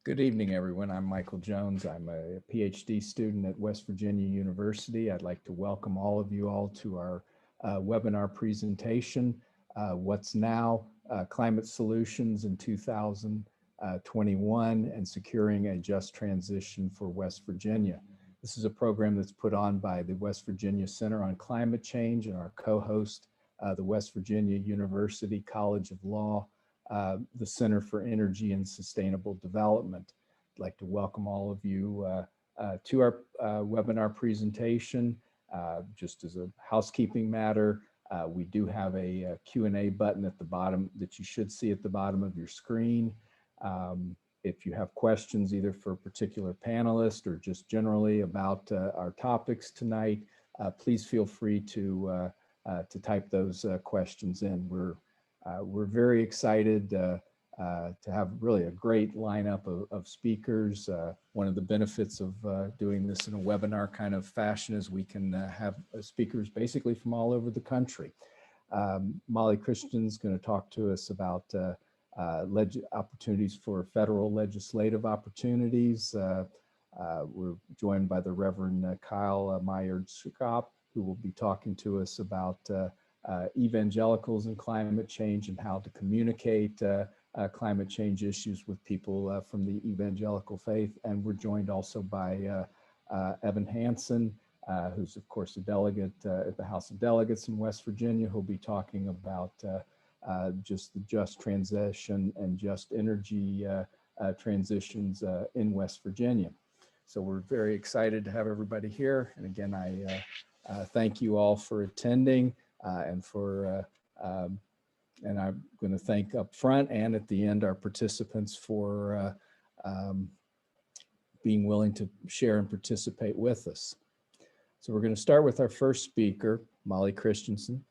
Good evening, everyone. I'm Michael Jones. I'm a PhD student at West Virginia University. I'd like to welcome all of you all to our webinar presentation, What's Now? Climate Solutions in 2021 and Securing a Just Transition for West Virginia. This is a program that's put on by the West Virginia Center on Climate Change and our co-host, the West Virginia University College of Law, the Center for Energy and Sustainable Development. I'd like to welcome all of you to our webinar presentation. Just as a housekeeping matter, we do have a Q&A button at the bottom that you should see at the bottom of your screen. If you have questions either for a particular panelist or just generally about our topics tonight, please feel free to type those questions in. We're very excited to have really a great lineup of speakers. One of the benefits of doing this in a webinar kind of fashion is we can have speakers basically from all over the country. Molly Christian's going to talk to us about opportunities for federal legislative opportunities. We're joined by the Reverend Kyle Meyaard-Schaap, who will be talking to us about evangelicals and climate change and how to communicate climate change issues with people from the evangelical faith. And we're joined also by Evan Hansen, who's of course a delegate at the House of Delegates in West Virginia, who'll be talking about just the just transition and just energy transitions in West Virginia. So we're very excited to have everybody here. And again, I thank you all for attending. And I'm going to thank up front and at the end our participants for being willing to share and participate with us. So we're going to start with our first speaker, Molly Christensen,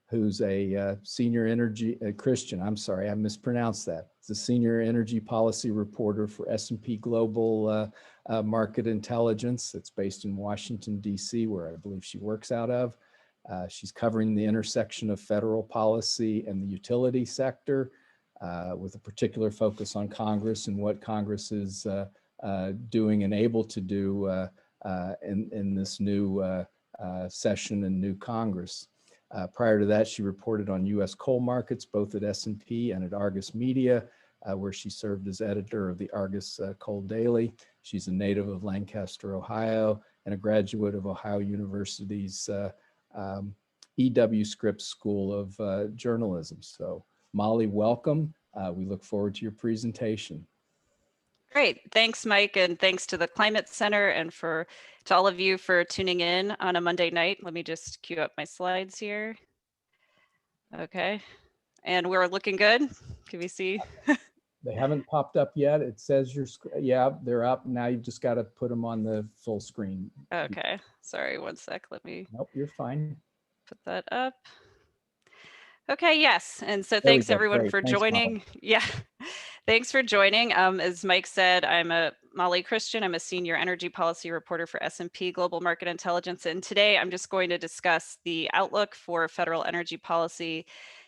who's a senior energy Christian. I'm sorry, I mispronounced that. It's a senior energy policy reporter for S&P Global Market Intelligence. It's based in Washington, D.C., where I believe she works out of. She's covering the intersection of federal policy and the utility sector with a particular focus on Congress and what Congress is doing and able to do in this new session and new Congress. Prior to that, she reported on U.S. coal markets, both at S&P and at Argus Media, where she served as editor of the Argus Coal Daily. She's a native of Lancaster, Ohio, and a graduate of Ohio University's E.W. Scripps School of Journalism. So Molly, welcome. We look forward to your presentation. Great, thanks Mike, and thanks to the Climate Center and to all of you for tuning in on a Monday night. Let me just queue up my slides here. Okay, and we're looking good. Can we see? They haven't popped up yet. It says yeah, they're up. Now you just got to put them on the full screen. Okay, sorry, one sec. Let me. Nope, you're fine. Put that up. Okay, yes, and so thanks everyone Great. for Thanks, joining. Molly. Yeah, thanks for joining. As Mike said, I'm Molly Christian. I'm a senior energy policy reporter for S&P Global Market Intelligence, and today I'm just going to discuss the outlook for federal energy policy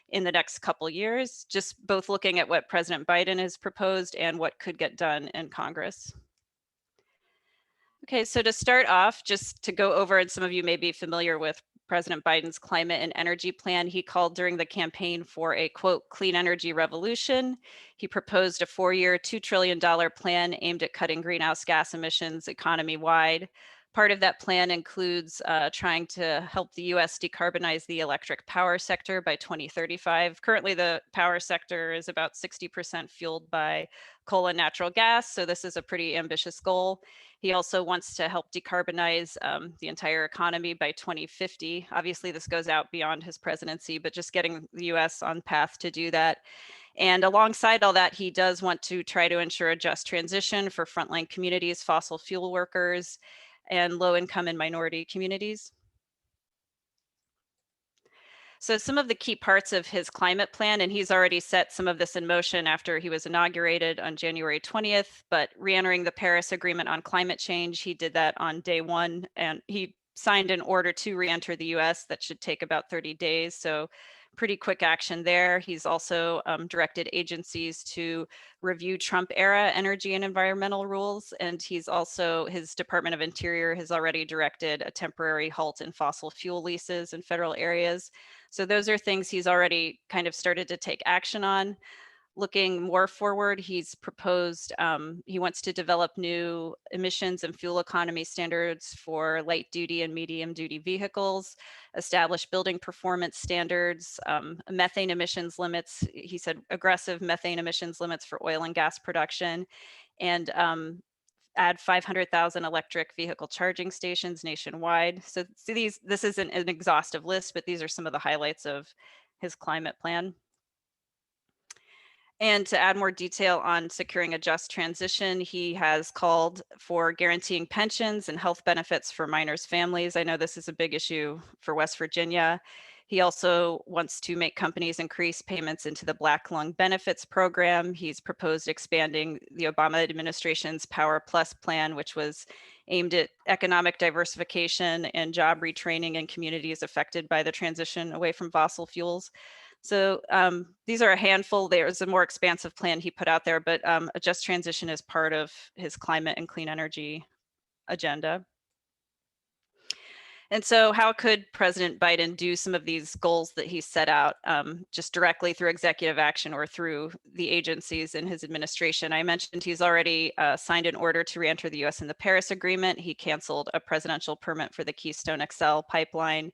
in the next couple years, just both looking at what President Biden has proposed and what could get done in Congress. Okay, so to start off, just to go over, and some of you may be familiar with President Biden's climate and energy plan. He called during the campaign for a, quote, clean energy revolution. He proposed a 4-year, $2 trillion plan aimed at cutting greenhouse gas emissions economy-wide. Part of that plan includes trying to help the US decarbonize the electric power sector by 2035. Currently, the power sector is about 60% fueled by coal and natural gas, so this is a pretty ambitious goal. He also wants to help decarbonize the entire economy by 2050. Obviously, this goes out beyond his presidency, but just getting the US on path to do that. And alongside all that, he does want to try to ensure a just transition for frontline communities, fossil fuel workers, and low-income and minority communities. So some of the key parts of his climate plan, and he's already set some of this in motion after he was inaugurated on January 20th, but re-entering the Paris Agreement on climate change, he did that on day 1, and he signed an order to re-enter the US that should take about 30 days. So pretty quick action there. He's also directed agencies to review Trump era energy and environmental rules. And his Department of Interior has already directed a temporary halt in fossil fuel leases in federal areas. So those are things he's already kind of started to take action on. Looking more forward, he's proposed, he wants to develop new emissions and fuel economy standards for light duty and medium duty vehicles, establish building performance standards, methane emissions limits. He said aggressive methane emissions limits for oil and gas production, and add 500,000 electric vehicle charging stations nationwide. So this isn't an exhaustive list, but these are some of the highlights of his climate plan. And to add more detail on securing a just transition, he has called for guaranteeing pensions and health benefits for minors' families. I know this is a big issue for West Virginia. He also wants to make companies increase payments into the Black Lung Benefits Program. He's proposed expanding the Obama administration's Power Plus plan, which was aimed at economic diversification and job retraining in communities affected by the transition away from fossil fuels. So these are a handful. There's a more expansive plan he put out there, but a just transition is part of his climate and clean energy agenda. And so how could President Biden do some of these goals that he set out just directly through executive action or through the agencies in his administration? I mentioned he's already signed an order to re-enter the US in the Paris Agreement. He canceled a presidential permit for the Keystone XL pipeline.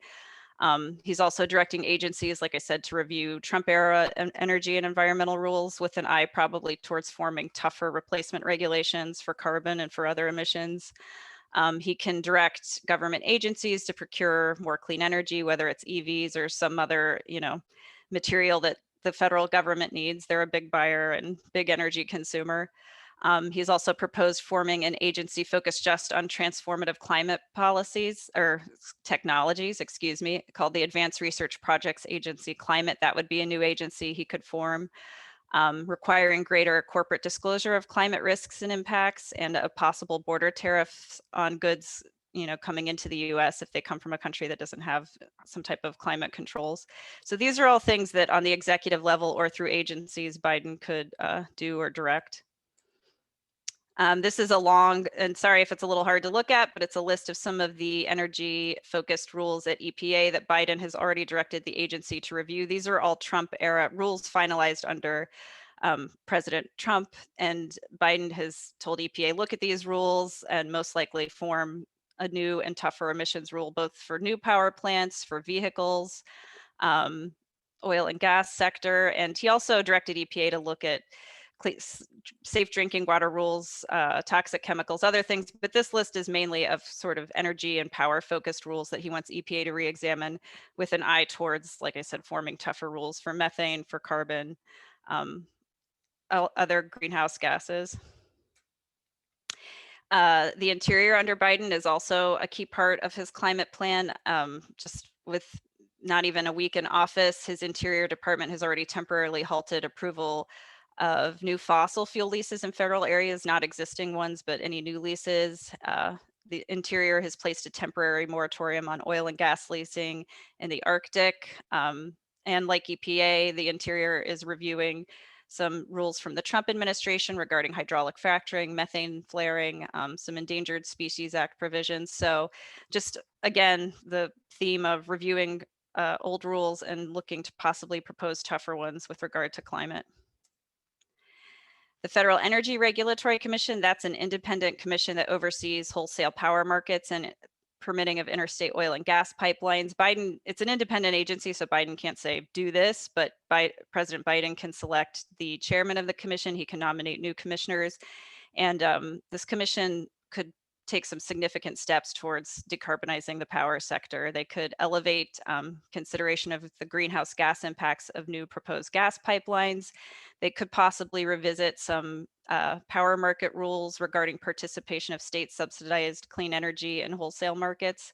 He's also directing agencies, like I said, to review Trump era energy and environmental rules with an eye probably towards forming tougher replacement regulations for carbon and for other emissions. He can direct government agencies to procure more clean energy, whether it's EVs or some other, material that the federal government needs. They're a big buyer and big energy consumer. He's also proposed forming an agency focused just on transformative climate policies or technologies, called the Advanced Research Projects Agency Climate. That would be a new agency he could form, requiring greater corporate disclosure of climate risks and impacts, and a possible border tariffs on goods coming into the US if they come from a country that doesn't have some type of climate controls. So these are all things that on the executive level or through agencies Biden could do or direct. This is a long, and sorry if it's a little hard to look at, but it's a list of some of the energy focused rules at EPA that Biden has already directed the agency to review. These are all Trump era rules finalized under President Trump, and Biden has told EPA, look at these rules and most likely form a new and tougher emissions rule, both for new power plants, for vehicles, oil and gas sector. And he also directed EPA to look at safe drinking water rules, toxic chemicals, other things. But this list is mainly of sort of energy and power focused rules that he wants EPA to re-examine with an eye towards, like I said, forming tougher rules for methane, for carbon, other greenhouse gases. The interior under Biden is also a key part of his climate plan. Just with not even a week in office, his Interior Department has already temporarily halted approval of new fossil fuel leases in federal areas, not existing ones, but any new leases. The Interior has placed a temporary moratorium on oil and gas leasing in the Arctic. And like EPA, the Interior is reviewing some rules from the Trump administration regarding hydraulic fracturing, methane flaring, some Endangered Species Act provisions. So just again, the theme of reviewing old rules and looking to possibly propose tougher ones with regard to climate. The Federal Energy Regulatory Commission, that's an independent commission that oversees wholesale power markets and permitting of interstate oil and gas pipelines. Biden, it's an independent agency, so Biden can't say do this, but President Biden can select the chairman of the commission. He can nominate new commissioners, and this commission could take some significant steps towards decarbonizing the power sector. They could elevate consideration of the greenhouse gas impacts of new proposed gas pipelines. They could possibly revisit some power market rules regarding participation of state subsidized clean energy and wholesale markets.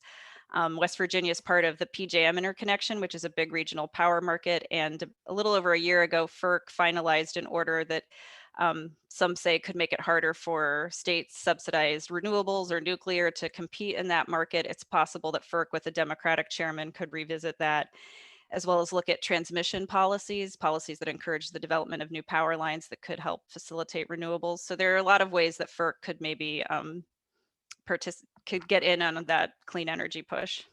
West Virginia is part of the PJM interconnection, which is a big regional power market. And a little over a year ago, FERC finalized an order that some say could make it harder for states subsidized renewables or nuclear to compete in that market. It's possible that FERC with a Democratic chairman could revisit that. as well as look at transmission policies that encourage the development of new power lines that could help facilitate renewables. So there are a lot of ways that FERC could maybe could get in on that clean energy push.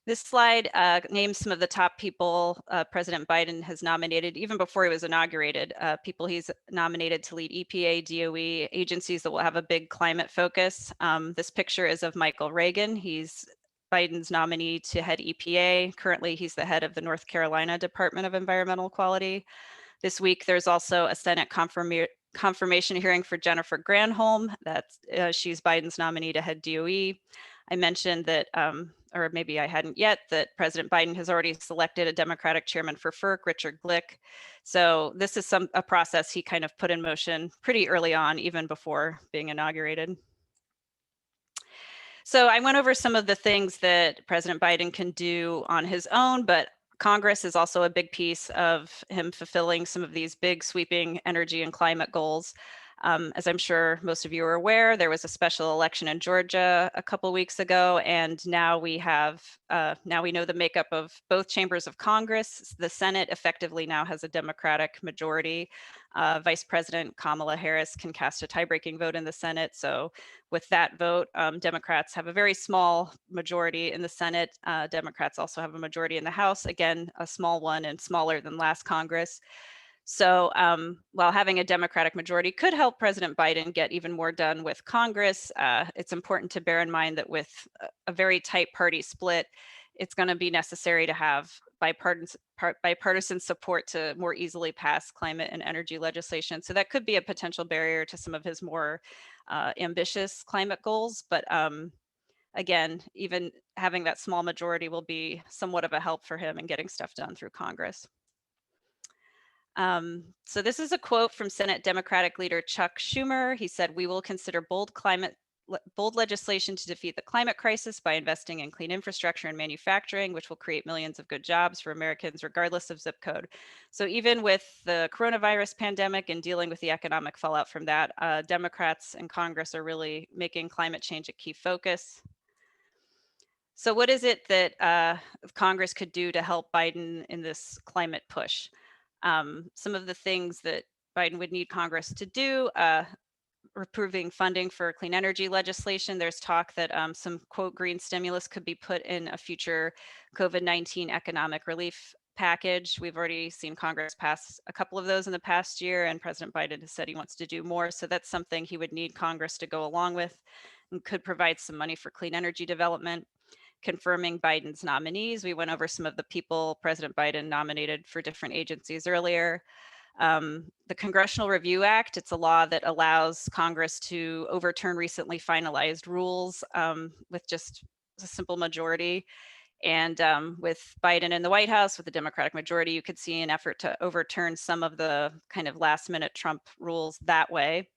This slide names some of the top people President Biden has nominated, even before he was inaugurated, people he's nominated to lead EPA, DOE, agencies that will have a big climate focus. This picture is of Michael Reagan. He's Biden's nominee to head EPA. Currently, he's the head of the North Carolina Department of Environmental Quality. This week, there's also a Senate confirmation hearing for Jennifer Granholm. She's Biden's nominee to head DOE. I mentioned that, or maybe I hadn't yet, that President Biden has already selected a Democratic chairman for FERC, Richard Glick. So this is a process he kind of put in motion pretty early on, even before being inaugurated. So I went over some of the things that President Biden can do on his own, but Congress is also a big piece of him fulfilling some of these big sweeping energy and climate goals. As I'm sure most of you are aware, there was a special election in Georgia a couple weeks ago, and now we know the makeup of both chambers of Congress. The Senate effectively now has a Democratic majority. Vice President Kamala Harris can cast a tie-breaking vote in the Senate. So with that vote, Democrats have a very small majority in the Senate. Democrats also have a majority in the House, again, a small one and smaller than last Congress. So while having a Democratic majority could help President Biden get even more done with Congress, it's important to bear in mind that with a very tight party split, it's going to be necessary to have bipartisan support to more easily pass climate and energy legislation. So that could be a potential barrier to some of his more ambitious climate goals. But again, even having that small majority will be somewhat of a help for him in getting stuff done through Congress. So this is a quote from Senate Democratic leader Chuck Schumer. He said, "We will consider bold legislation to defeat the climate crisis by investing in clean infrastructure and manufacturing, which will create millions of good jobs for Americans, regardless of zip code." So even with the coronavirus pandemic and dealing with the economic fallout from that, Democrats in Congress are really making climate change a key focus. So what is it that Congress could do to help Biden in this climate push? Some of the things that Biden would need Congress to do, approving funding for clean energy legislation. There's talk that some, quote, green stimulus could be put in a future COVID-19 economic relief package. We've already seen Congress pass a couple of those in the past year, and President Biden has said he wants to do more. So that's something he would need Congress to go along with, and could provide some money for clean energy development. Confirming Biden's nominees. We went over some of the people President Biden nominated for different agencies earlier. The Congressional Review Act, it's a law that allows Congress to overturn recently finalized rules with just a simple majority. And with Biden in the White House, with the Democratic majority, you could see an effort to overturn some of the kind of last minute Trump rules that way.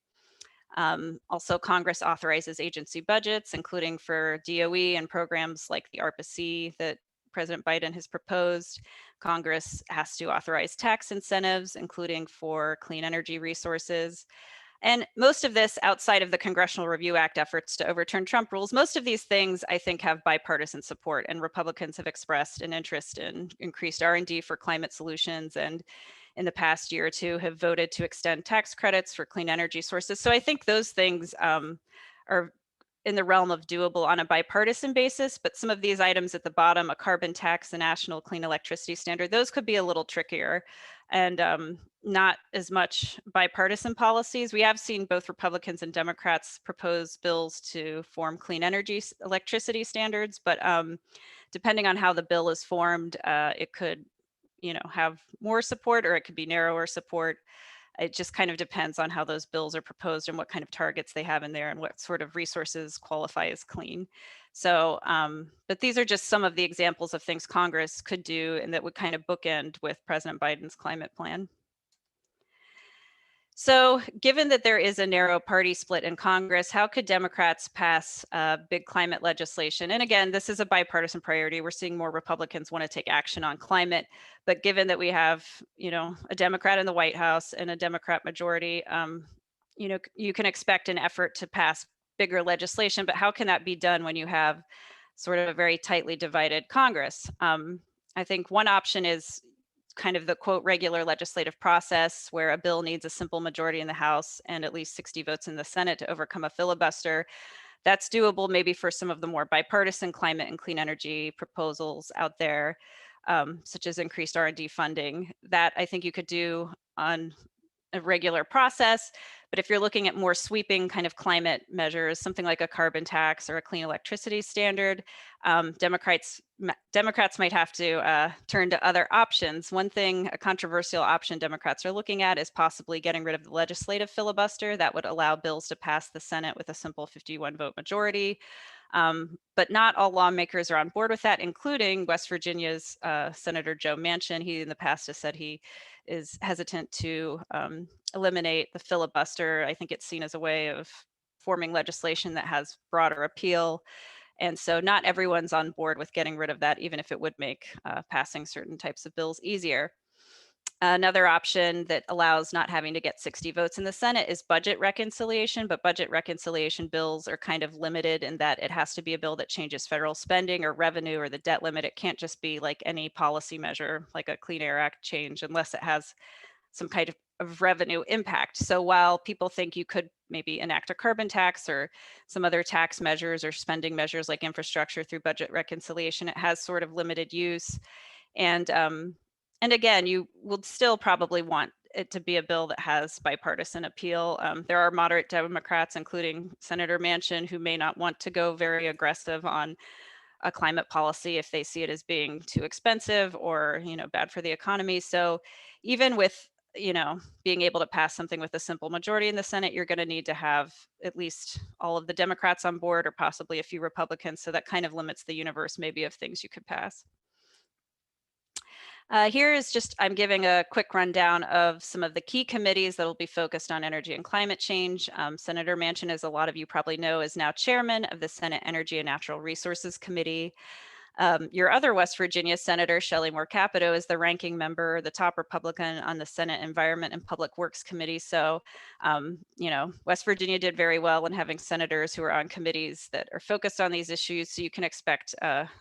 Also, Congress authorizes agency budgets, including for DOE and programs like the ARPA-C that President Biden has proposed. Congress has to authorize tax incentives, including for clean energy resources. And most of this, outside of the Congressional Review Act efforts to overturn Trump rules, most of these things I think have bipartisan support, and Republicans have expressed an interest in increased R&D for climate solutions, and in the past year or two have voted to extend tax credits for clean energy sources. So I think those things are in the realm of doable on a bipartisan basis, but some of these items at the bottom, a carbon tax, the National Clean Electricity Standard, those could be a little trickier and not as much bipartisan policies. We have seen both Republicans and Democrats propose bills to form clean energy electricity standards, but depending on how the bill is formed, it could have more support, or it could be narrower support. It just kind of depends on how those bills are proposed and what kind of targets they have in there and what sort of resources qualify as clean. So, but these are just some of the examples of things Congress could do and that would kind of bookend with President Biden's climate plan. So given that there is a narrow party split in Congress, how could Democrats pass big climate legislation? And again, this is a bipartisan priority. We're seeing more Republicans want to take action on climate. But given that we have, a Democrat in the White House and a Democrat majority, you can expect an effort to pass bigger legislation. But how can that be done when you have sort of a very tightly divided Congress? I think one option is kind of the quote regular legislative process where a bill needs a simple majority in the House and at least 60 votes in the Senate to overcome a filibuster. That's doable maybe for some of the more bipartisan climate and clean energy proposals out there, such as increased R&D funding. That I think you could do on a regular process. But if you're looking at more sweeping kind of climate measures, something like a carbon tax or a clean electricity standard, Democrats might have to turn to other options. One thing, a controversial option Democrats are looking at is possibly getting rid of the legislative filibuster. That would allow bills to pass the Senate with a simple 51 vote majority. But not all lawmakers are on board with that, including West Virginia's Senator Joe Manchin. He in the past has said he is hesitant to eliminate the filibuster. I think it's seen as a way of forming legislation that has broader appeal. And so not everyone's on board with getting rid of that, even if it would make passing certain types of bills easier. Another option that allows not having to get 60 votes in the Senate is budget reconciliation, but budget reconciliation bills are kind of limited in that it has to be a bill that changes federal spending or revenue or the debt limit. It can't just be like any policy measure, like a Clean Air Act change, unless it has some kind of revenue impact. So while people think you could maybe enact a carbon tax or some other tax measures or spending measures like infrastructure through budget reconciliation, it has sort of limited use. And again, you would still probably want it to be a bill that has bipartisan appeal. There are moderate Democrats, including Senator Manchin, who may not want to go very aggressive on a climate policy if they see it as being too expensive or, bad for the economy. So even with, being able to pass something with a simple majority in the Senate, you're going to need to have at least all of the Democrats on board or possibly a few Republicans. So that kind of limits the universe maybe of things you could pass. Here is just, I'm giving a quick rundown of some of the key committees that will be focused on energy and climate change. Senator Manchin, as a lot of you probably know, is now chairman of the Senate Energy and Natural Resources Committee. Your other West Virginia Senator, Shelley Moore Capito, is the ranking member, the top Republican on the Senate Environment and Public Works Committee. So, West Virginia did very well in having senators who are on committees that are focused on these issues. So you can expect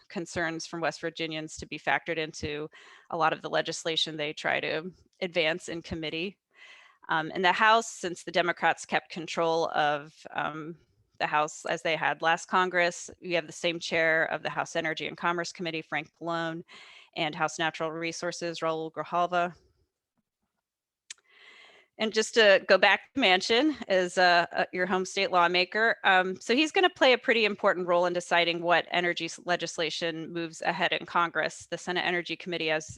concerns from West Virginians to be factored into a lot of the legislation they try to advance in committee. In the House, since the Democrats kept control of the House as they had last Congress, we have the same chair of the House Energy and Commerce Committee, Frank Pallone, and House Natural Resources, Raul Grijalva. And just to go back to Manchin as your home state lawmaker, so he's going to play a pretty important role in deciding what energy legislation moves ahead in Congress. The Senate Energy Committee has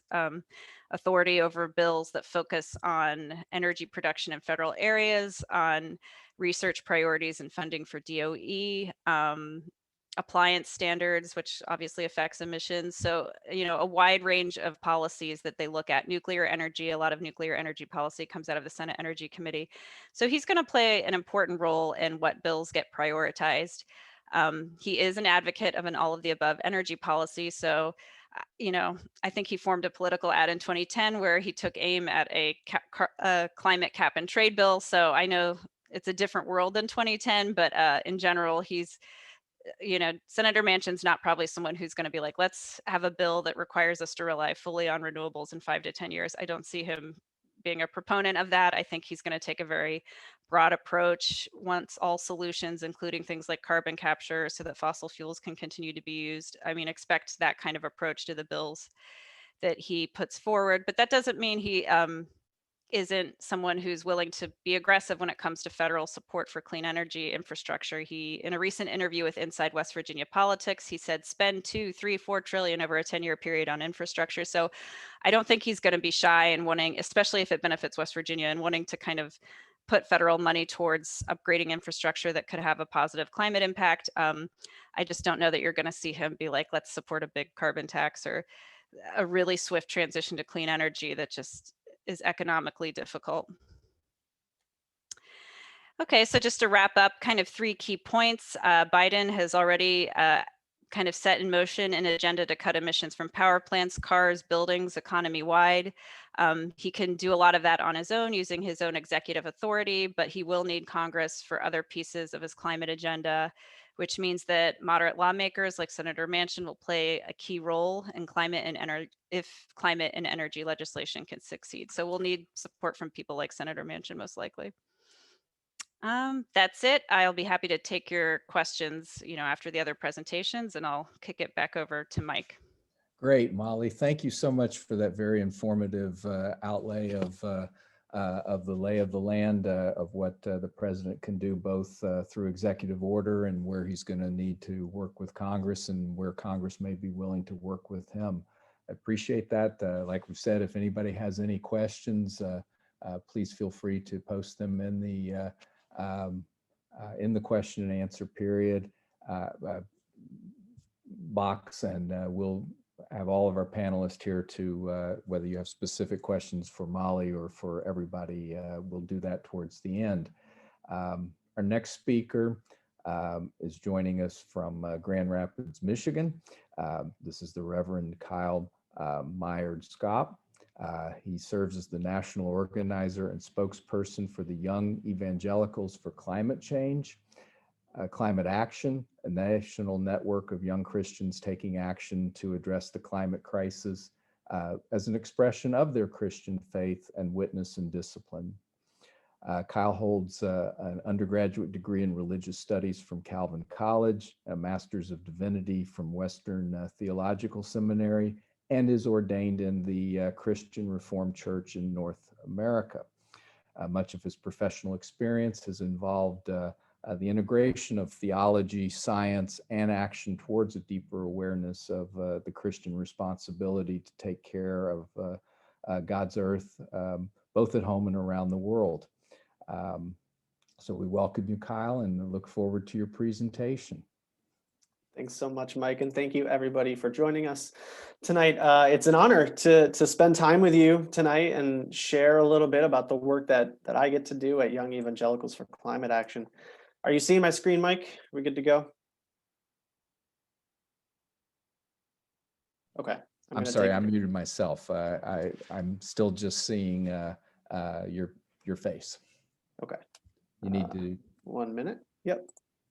authority over bills that focus on energy production in federal areas, on research priorities and funding for DOE, appliance standards, which obviously affects emissions. So, a wide range of policies that they look at. Nuclear energy, a lot of nuclear energy policy comes out of the Senate Energy Committee. So he's going to play an important role in what bills get prioritized. He is an advocate of an all of the above energy policy. So, I think he formed a political ad in 2010 where he took aim at a climate cap and trade bill. So I know it's a different world than 2010, but in general, he's, Senator Manchin's not probably someone who's going to be like, let's have a bill that requires us to rely fully on renewables in 5 to 10 years. I don't see him being a proponent of that. I think he's going to take a very broad approach, wants all solutions, including things like carbon capture so that fossil fuels can continue to be used. I mean, expect that kind of approach to the bills that he puts forward, but that doesn't mean he isn't someone who's willing to be aggressive when it comes to federal support for clean energy infrastructure. He, in a recent interview with Inside West Virginia Politics, he said spend 2, 3, 4 trillion over a 10-year period on infrastructure. So I don't think he's going to be shy in wanting, especially if it benefits West Virginia, and wanting to kind of put federal money towards upgrading infrastructure that could have a positive climate impact. I just don't know that you're going to see him be like, let's support a big carbon tax or a really swift transition to clean energy that just is economically difficult. Okay, so just to wrap up, kind of 3 key points. Biden has already kind of set in motion an agenda to cut emissions from power plants, cars, buildings, economy-wide. He can do a lot of that on his own using his own executive authority, but he will need Congress for other pieces of his climate agenda, which means that moderate lawmakers like Senator Manchin will play a key role in climate and energy if climate and energy legislation can succeed. So we'll need support from people like Senator Manchin, most likely. That's it. I'll be happy to take your questions, after the other presentations, and I'll kick it back over to Mike. Great, Molly. Thank you so much for that very informative outlay of the lay of the land of what the president can do, both through executive order and where he's going to need to work with Congress and where Congress may be willing to work with him. I appreciate that. Like we've said, if anybody has any questions, please feel free to post them in the question and answer period box, and we'll have all of our panelists here to, whether you have specific questions for Molly or for everybody, we'll do that towards the end. Our next speaker is joining us from Grand Rapids, Michigan. This is the Reverend Kyle Meyaard-Schaap. He serves as the national organizer and spokesperson for the Young Evangelicals for Climate Change, Climate Action, a national network of young Christians taking action to address the climate crisis as an expression of their Christian faith and witness and discipline. Kyle holds an undergraduate degree in religious studies from Calvin College, a master's of divinity from Western Theological Seminary, and is ordained in the Christian Reformed Church in North America. Much of his professional experience has involved the integration of theology, science, and action towards a deeper awareness of the Christian responsibility to take care of God's earth, both at home and around the world. So we welcome you, Kyle, and look forward to your presentation. Thanks so much, Mike, and thank you everybody for joining us tonight. It's an honor to spend time with you tonight and share a little bit about the work that I get to do at Young Evangelicals for Climate Action. Are you seeing my screen, Mike? Are we good to go? Okay. I'm sorry, I muted myself. I'm still just seeing your face. Okay. You need to 1 minute. Yep.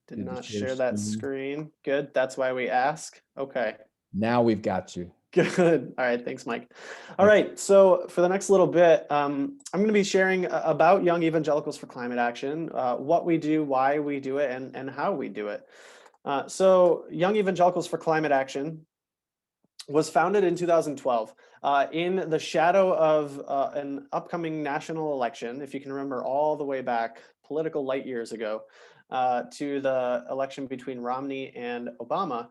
Did not share share that screen. screen. Good. That's why we ask. Okay. Now we've got you. Good. All right. Thanks, Mike. All right. So for the next little bit, I'm going to be sharing about Young Evangelicals for Climate Action, what we do, why we do it, and how we do it. So Young Evangelicals for Climate Action was founded in 2012 in the shadow of an upcoming national election, if you can remember all the way back political light years ago, to the election between Romney and Obama.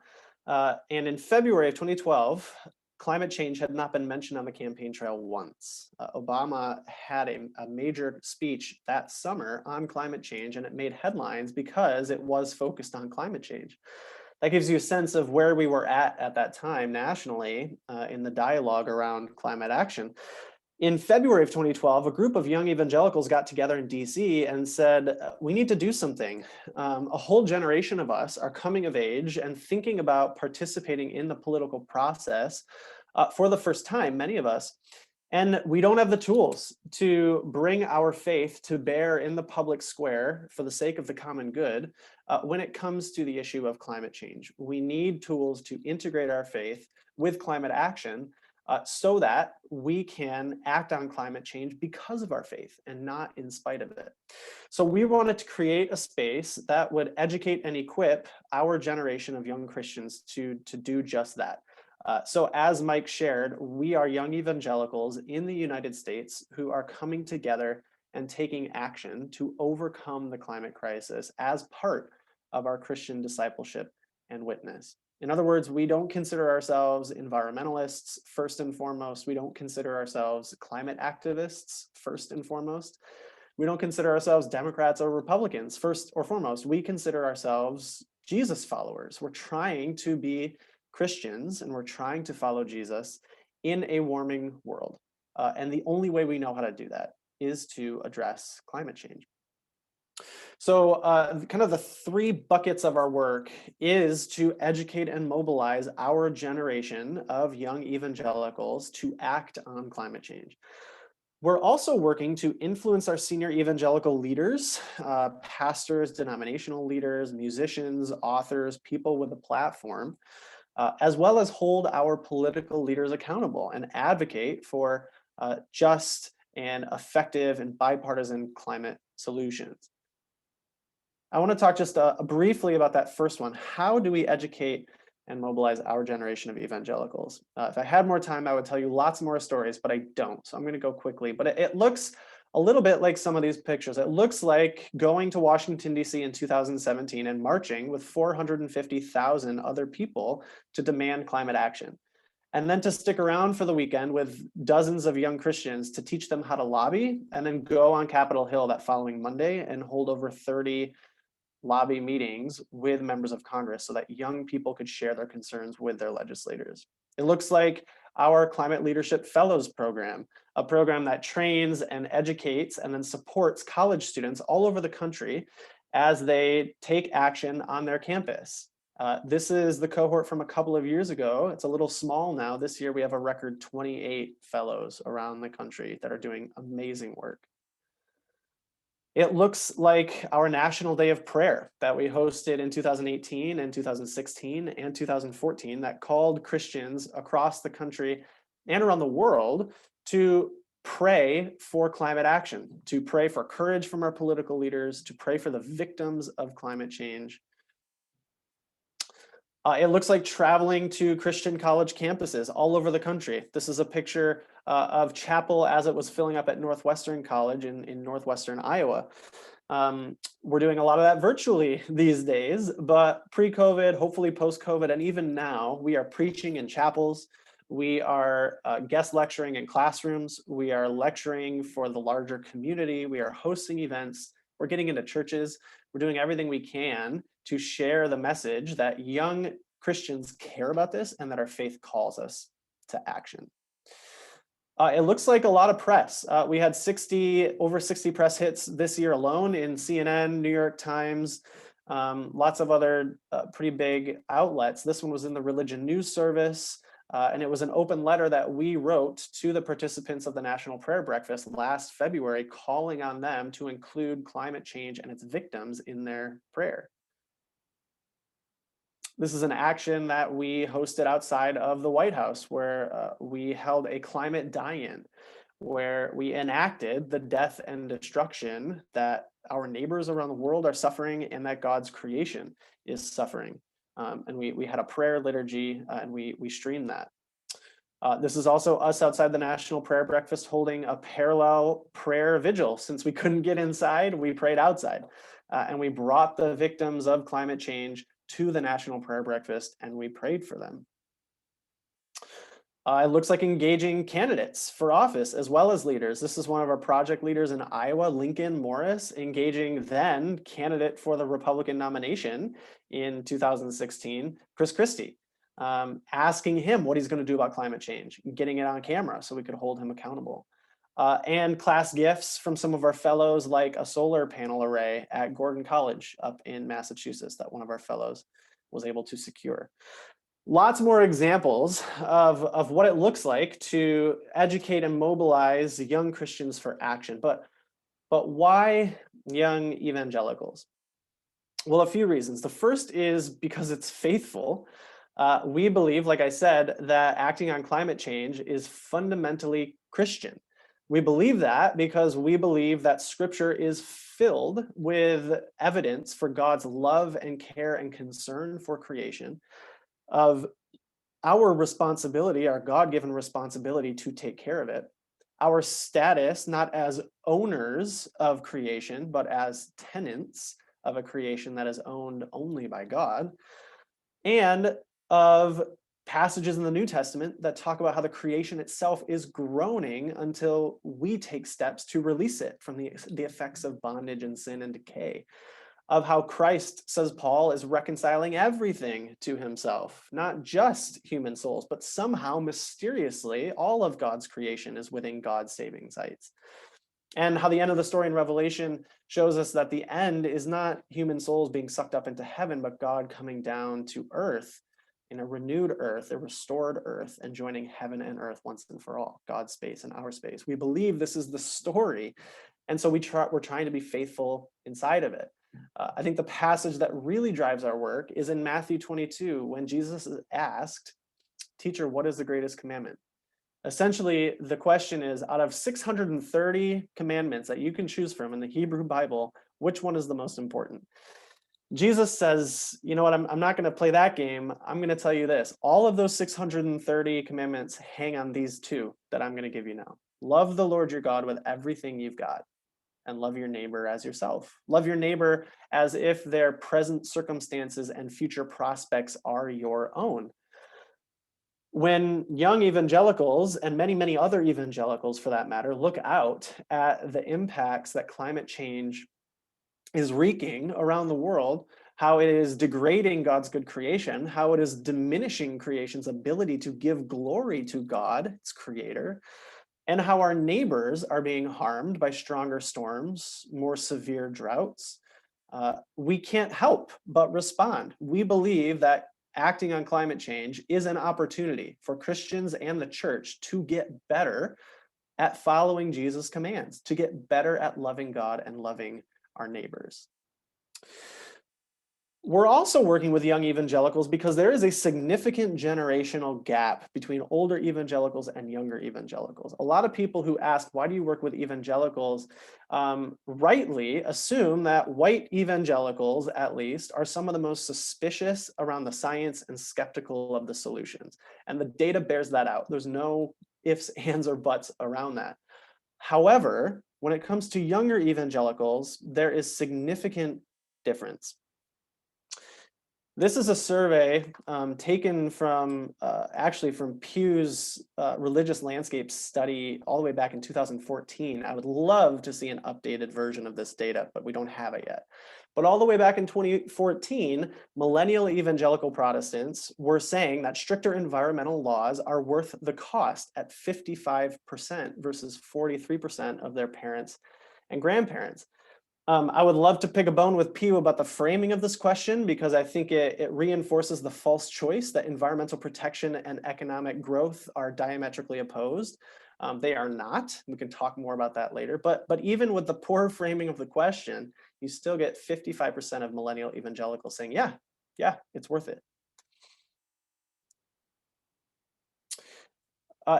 And in February of 2012, climate change had not been mentioned on the campaign trail once. Obama had a major speech that summer on climate change, and it made headlines because it was focused on climate change. That gives you a sense of where we were at that time nationally in the dialogue around climate action. In February of 2012, a group of young evangelicals got together in DC and said, we need to do something. A whole generation of us are coming of age and thinking about participating in the political process for the first time, many of us. And we don't have the tools to bring our faith to bear in the public square for the sake of the common good when it comes to the issue of climate change. We need tools to integrate our faith with climate action so that we can act on climate change because of our faith and not in spite of it. So we wanted to create a space that would educate and equip our generation of young Christians to do just that. So as Mike shared, we are young evangelicals in the United States who are coming together and taking action to overcome the climate crisis as part of our Christian discipleship and witness. In other words, we don't consider ourselves environmentalists first and foremost. We don't consider ourselves climate activists first and foremost. We don't consider ourselves Democrats or Republicans first or foremost. We consider ourselves Jesus followers. We're trying to be Christians and we're trying to follow Jesus in a warming world. And the only way we know how to do that is to address climate change. So kind of the three buckets of our work is to educate and mobilize our generation of young evangelicals to act on climate change. We're also working to influence our senior evangelical leaders, pastors, denominational leaders, musicians, authors, people with a platform, as well as hold our political leaders accountable and advocate for just and effective and bipartisan climate solutions. I want to talk just briefly about that first one. How do we educate and mobilize our generation of evangelicals? If I had more time, I would tell you lots more stories, but I don't. So I'm going to go quickly. But it looks a little bit like some of these pictures. It looks like going to Washington, D.C. in 2017 and marching with 450,000 other people to demand climate action. And then to stick around for the weekend with dozens of young Christians to teach them how to lobby, and then go on Capitol Hill that following Monday and hold over 30 lobby meetings with members of Congress so that young people could share their concerns with their legislators. It looks like our Climate Leadership Fellows program, a program that trains and educates and then supports college students all over the country as they take action on their campus. This is the cohort from a couple of years ago. It's a little small now. This year we have a record 28 fellows around the country that are doing amazing work. It looks like our National Day of Prayer that we hosted in 2018 and 2016 and 2014 that called Christians across the country and around the world to pray for climate action, to pray for courage from our political leaders, to pray for the victims of climate change. It looks like traveling to Christian college campuses all over the country. This is a picture of chapel as it was filling up at Northwestern College in Northwestern Iowa. We're doing a lot of that virtually these days, but pre-COVID, hopefully post-COVID, and even now, we are preaching in chapels. We are guest lecturing in classrooms. We are lecturing for the larger community. We are hosting events. We're getting into churches. We're doing everything we can to share the message that young Christians care about this and that our faith calls us to action. It looks like a lot of press. We had over 60 press hits this year alone in CNN, New York Times, lots of other pretty big outlets. This one was in the Religion News Service, and it was an open letter that we wrote to the participants of the National Prayer Breakfast last February, calling on them to include climate change and its victims in their prayer. This is an action that we hosted outside of the White House, where we held a climate die-in, where we enacted the death and destruction that our neighbors around the world are suffering and that God's creation is suffering. And we had a prayer liturgy and we streamed that. This is also us outside the National Prayer Breakfast holding a parallel prayer vigil. Since we couldn't get inside, we prayed outside. And we brought the victims of climate change to the National Prayer Breakfast and we prayed for them. It looks like engaging candidates for office as well as leaders. This is one of our project leaders in Iowa, Lincoln Morris, engaging then candidate for the Republican nomination in 2016, Chris Christie, asking him what he's going to do about climate change, getting it on camera so we could hold him accountable. And class gifts from some of our fellows, like a solar panel array at Gordon College up in Massachusetts that one of our fellows was able to secure. Lots more examples of what it looks like to educate and mobilize young Christians for action. But why young evangelicals? Well, a few reasons. The first is because it's faithful. We believe, like I said, that acting on climate change is fundamentally Christian. We believe that because we believe that Scripture is filled with evidence for God's love and care and concern for creation, of our responsibility, our God-given responsibility to take care of it, our status not as owners of creation, but as tenants of a creation that is owned only by God, and of passages in the New Testament that talk about how the creation itself is groaning until we take steps to release it from the effects of bondage and sin and decay. Of how Christ, says Paul, is reconciling everything to himself, not just human souls, but somehow mysteriously all of God's creation is within God's saving sights. And how the end of the story in Revelation shows us that the end is not human souls being sucked up into heaven, but God coming down to earth in a renewed earth, a restored earth, and joining heaven and earth once and for all, God's space and our space. We believe this is the story. And so we're trying to be faithful inside of it. I think the passage that really drives our work is in Matthew 22, when Jesus is asked, "Teacher, what is the greatest commandment?" Essentially, the question is, out of 630 commandments that you can choose from in the Hebrew Bible, which one is the most important? Jesus says, you know what, I'm not going to play that game. I'm going to tell you this. All of those 630 commandments hang on these two that I'm going to give you now. Love the Lord your God with everything you've got, and love your neighbor as yourself. Love your neighbor as if their present circumstances and future prospects are your own. When young evangelicals, and many, many other evangelicals for that matter, look out at the impacts that climate change is wreaking around the world, how it is degrading God's good creation, how it is diminishing creation's ability to give glory to God, its creator, and how our neighbors are being harmed by stronger storms, more severe droughts, we can't help but respond. We believe that acting on climate change is an opportunity for Christians and the church to get better at following Jesus' commands, to get better at loving God and loving our neighbors. We're also working with young evangelicals because there is a significant generational gap between older evangelicals and younger evangelicals. A lot of people who ask, why do you work with evangelicals, rightly assume that white evangelicals, at least, are some of the most suspicious around the science and skeptical of the solutions. And the data bears that out. There's no ifs, ands, or buts around that. However, when it comes to younger evangelicals, there is significant difference. This is a survey taken from actually from Pew's religious landscape study all the way back in 2014. I would love to see an updated version of this data, but we don't have it yet. But all the way back in 2014, millennial evangelical Protestants were saying that stricter environmental laws are worth the cost at 55% versus 43% of their parents and grandparents. I would love to pick a bone with Pew about the framing of this question, because I think it reinforces the false choice that environmental protection and economic growth are diametrically opposed. They are not. We can talk more about that later. But even with the poor framing of the question, you still get 55% of millennial evangelicals saying, yeah, it's worth it.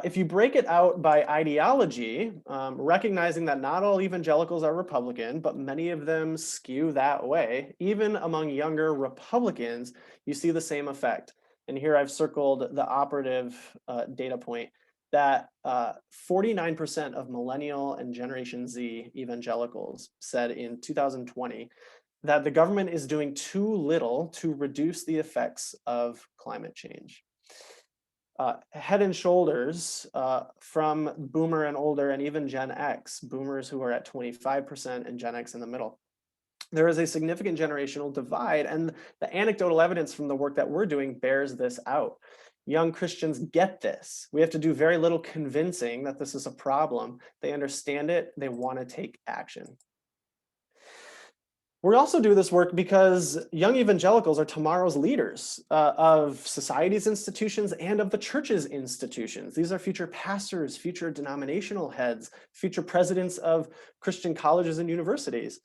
If you break it out by ideology, recognizing that not all evangelicals are Republican, but many of them skew that way, even among younger Republicans, you see the same effect. And here I've circled the operative data point that 49% of millennial and Generation Z evangelicals said in 2020 that the government is doing too little to reduce the effects of climate change. Head and shoulders from boomer and older, and even Gen X, boomers who are at 25% and Gen X in the middle. There is a significant generational divide, and the anecdotal evidence from the work that we're doing bears this out. Young Christians get this. We have to do very little convincing that this is a problem. They understand it, they want to take action. We also do this work because young evangelicals are tomorrow's leaders of society's institutions and of the church's institutions. These are future pastors, future denominational heads, future presidents of Christian colleges and universities.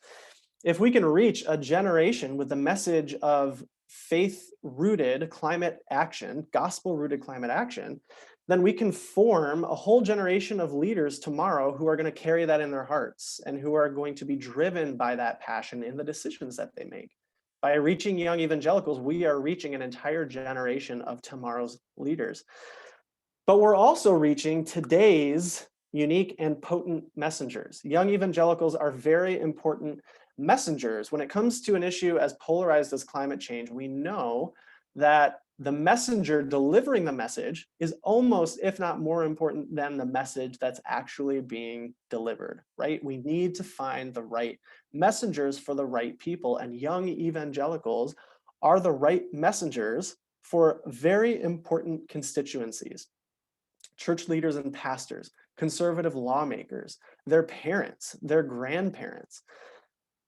If we can reach a generation with the message of faith-rooted climate action, gospel-rooted climate action, then we can form a whole generation of leaders tomorrow who are going to carry that in their hearts and who are going to be driven by that passion in the decisions that they make. By reaching young evangelicals, we are reaching an entire generation of tomorrow's leaders. But we're also reaching today's unique and potent messengers. Young evangelicals are very important messengers. When it comes to an issue as polarized as climate change, we know that the messenger delivering the message is almost, if not more important than the message that's actually being delivered, right? We need to find the right messengers for the right people, and young evangelicals are the right messengers for very important constituencies. Church leaders and pastors, conservative lawmakers, their parents, their grandparents.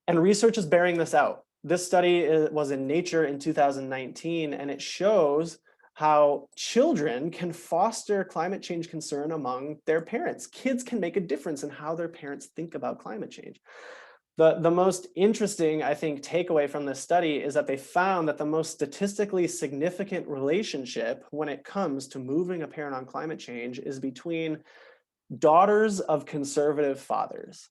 And research is bearing this out. This study was in Nature in 2019, and it shows how children can foster climate change concern among their parents. Kids can make a difference in how their parents think about climate change. The most interesting, I think, takeaway from this study is that they found that the most statistically significant relationship when it comes to moving a parent on climate change is between daughters of conservative fathers.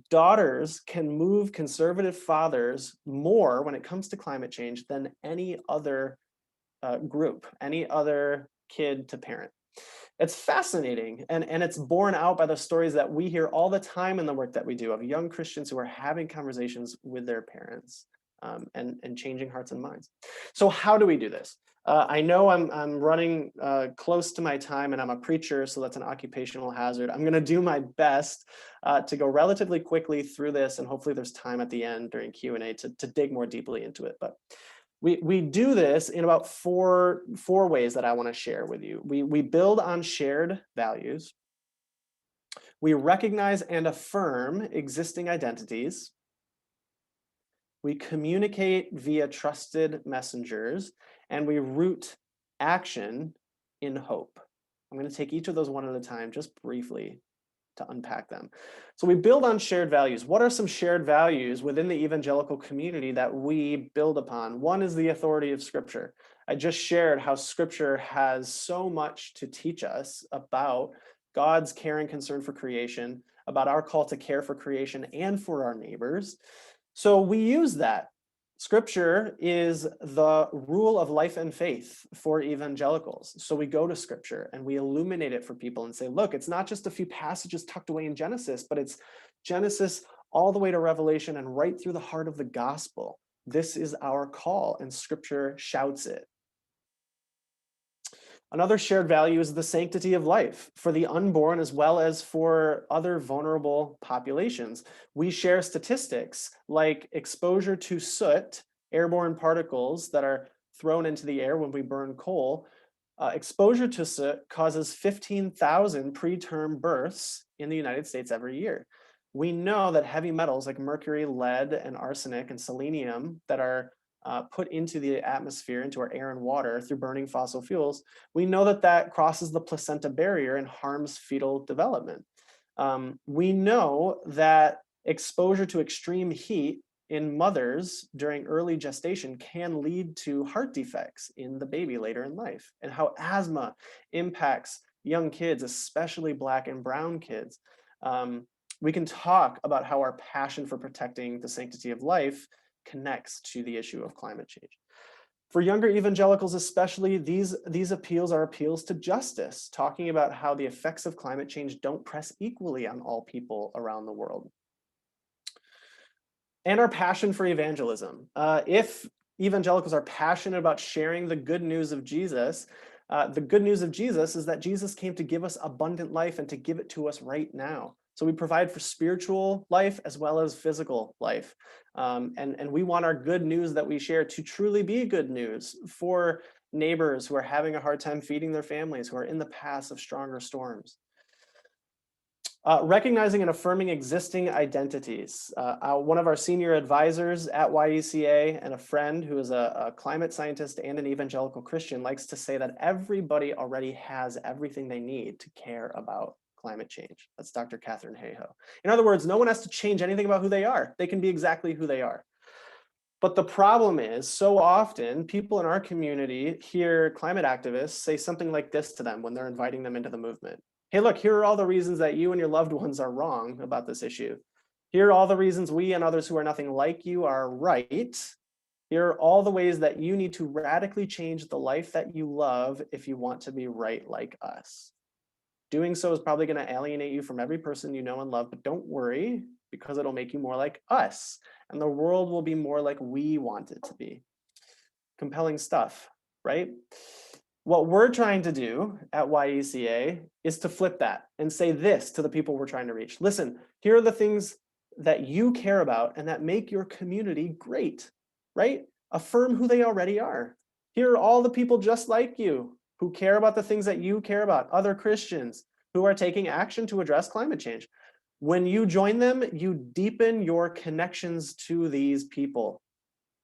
Daughters can move conservative fathers more when it comes to climate change than any other group, any other kid to parent. It's fascinating, and it's borne out by the stories that we hear all the time in the work that we do of young Christians who are having conversations with their parents and changing hearts and minds. So how do we do this? I know I'm running close to my time, and I'm a preacher, so that's an occupational hazard. I'm going to do my best to go relatively quickly through this, and hopefully there's time at the end during Q&A to dig more deeply into it. But we do this in about four ways that I want to share with you. We build on shared values. We recognize and affirm existing identities. We communicate via trusted messengers, and we root action in hope. I'm going to take each of those one at a time, just briefly, to unpack them. So we build on shared values. What are some shared values within the evangelical community that we build upon? One is the authority of Scripture. I just shared how Scripture has so much to teach us about God's care and concern for creation, about our call to care for creation and for our neighbors. So we use that. Scripture is the rule of life and faith for evangelicals. So we go to Scripture and we illuminate it for people and say, look, it's not just a few passages tucked away in Genesis, but it's Genesis all the way to Revelation and right through the heart of the gospel. This is our call, and Scripture shouts it. Another shared value is the sanctity of life for the unborn as well as for other vulnerable populations. We share statistics like exposure to soot, airborne particles that are thrown into the air when we burn coal. Exposure to soot causes 15,000 preterm births in the United States every year. We know that heavy metals like mercury, lead, and arsenic and selenium that are put into the atmosphere, into our air and water through burning fossil fuels, we know that that crosses the placenta barrier and harms fetal development. We know that exposure to extreme heat in mothers during early gestation can lead to heart defects in the baby later in life, and how asthma impacts young kids, especially Black and brown kids. We can talk about how our passion for protecting the sanctity of life connects to the issue of climate change. For younger evangelicals especially, these appeals are appeals to justice, talking about how the effects of climate change don't press equally on all people around the world. And our passion for evangelism. If evangelicals are passionate about sharing the good news of Jesus, the good news of Jesus is that Jesus came to give us abundant life and to give it to us right now. So we provide for spiritual life as well as physical life. And we want our good news that we share to truly be good news for neighbors who are having a hard time feeding their families, who are in the paths of stronger storms. Recognizing and affirming existing identities. One of our senior advisors at YECA and a friend who is a climate scientist and an evangelical Christian likes to say that everybody already has everything they need to care about climate change. That's Dr. Catherine Hayhoe. In other words, no one has to change anything about who they are. They can be exactly who they are. But the problem is, so often people in our community hear climate activists say something like this to them when they're inviting them into the movement. Hey, look, here are all the reasons that you and your loved ones are wrong about this issue. Here are all the reasons we and others who are nothing like you are right. Here are all the ways that you need to radically change the life that you love if you want to be right like us. Doing so is probably going to alienate you from every person you know and love, but don't worry, because it'll make you more like us, and the world will be more like we want it to be. Compelling stuff, right? What we're trying to do at YECA is to flip that and say this to the people we're trying to reach. Listen, here are the things that you care about and that make your community great, right? Affirm who they already are. Here are all the people just like you who care about the things that you care about, other Christians. who are taking action to address climate change. When you join them, you deepen your connections to these people,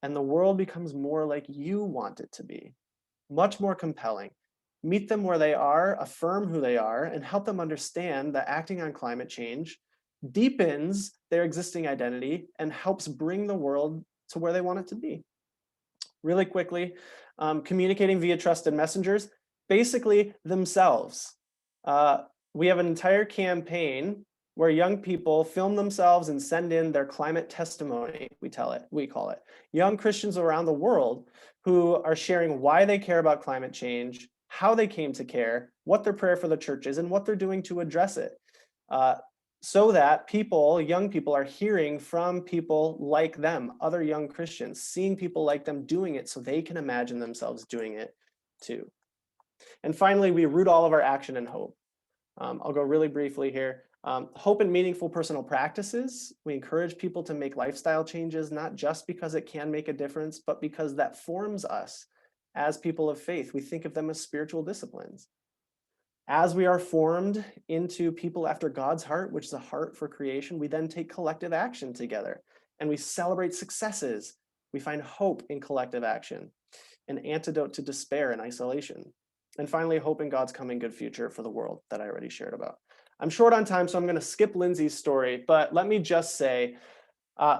and the world becomes more like you want it to be, much more compelling. Meet them where they are, affirm who they are, and help them understand that acting on climate change deepens their existing identity and helps bring the world to where they want it to be. Really quickly, communicating via trusted messengers, basically themselves. We have an entire campaign where young people film themselves and send in their climate testimony, we call it. Young Christians around the world who are sharing why they care about climate change, how they came to care, what their prayer for the church is, and what they're doing to address it. So that young people are hearing from people like them, other young Christians, seeing people like them doing it so they can imagine themselves doing it too. And finally, we root all of our action in hope. I'll go really briefly here. Hope and meaningful personal practices. We encourage people to make lifestyle changes, not just because it can make a difference, but because that forms us as people of faith. We think of them as spiritual disciplines. As we are formed into people after God's heart, which is a heart for creation, we then take collective action together and we celebrate successes. We find hope in collective action, an antidote to despair and isolation. And finally, hope in God's coming good future for the world that I already shared about. I'm short on time, so I'm going to skip Lindsay's story, but let me just say,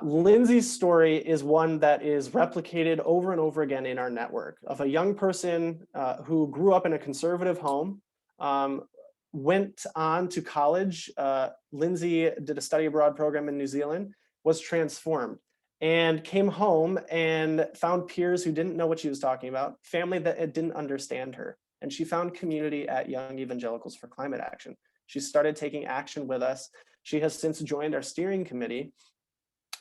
Lindsay's story is one that is replicated over and over again in our network of a young person who grew up in a conservative home, went on to college. Lindsay did a study abroad program in New Zealand, was transformed, and came home and found peers who didn't know what she was talking about, family that didn't understand her. And she found community at Young Evangelicals for Climate Action. She started taking action with us. She has since joined our steering committee.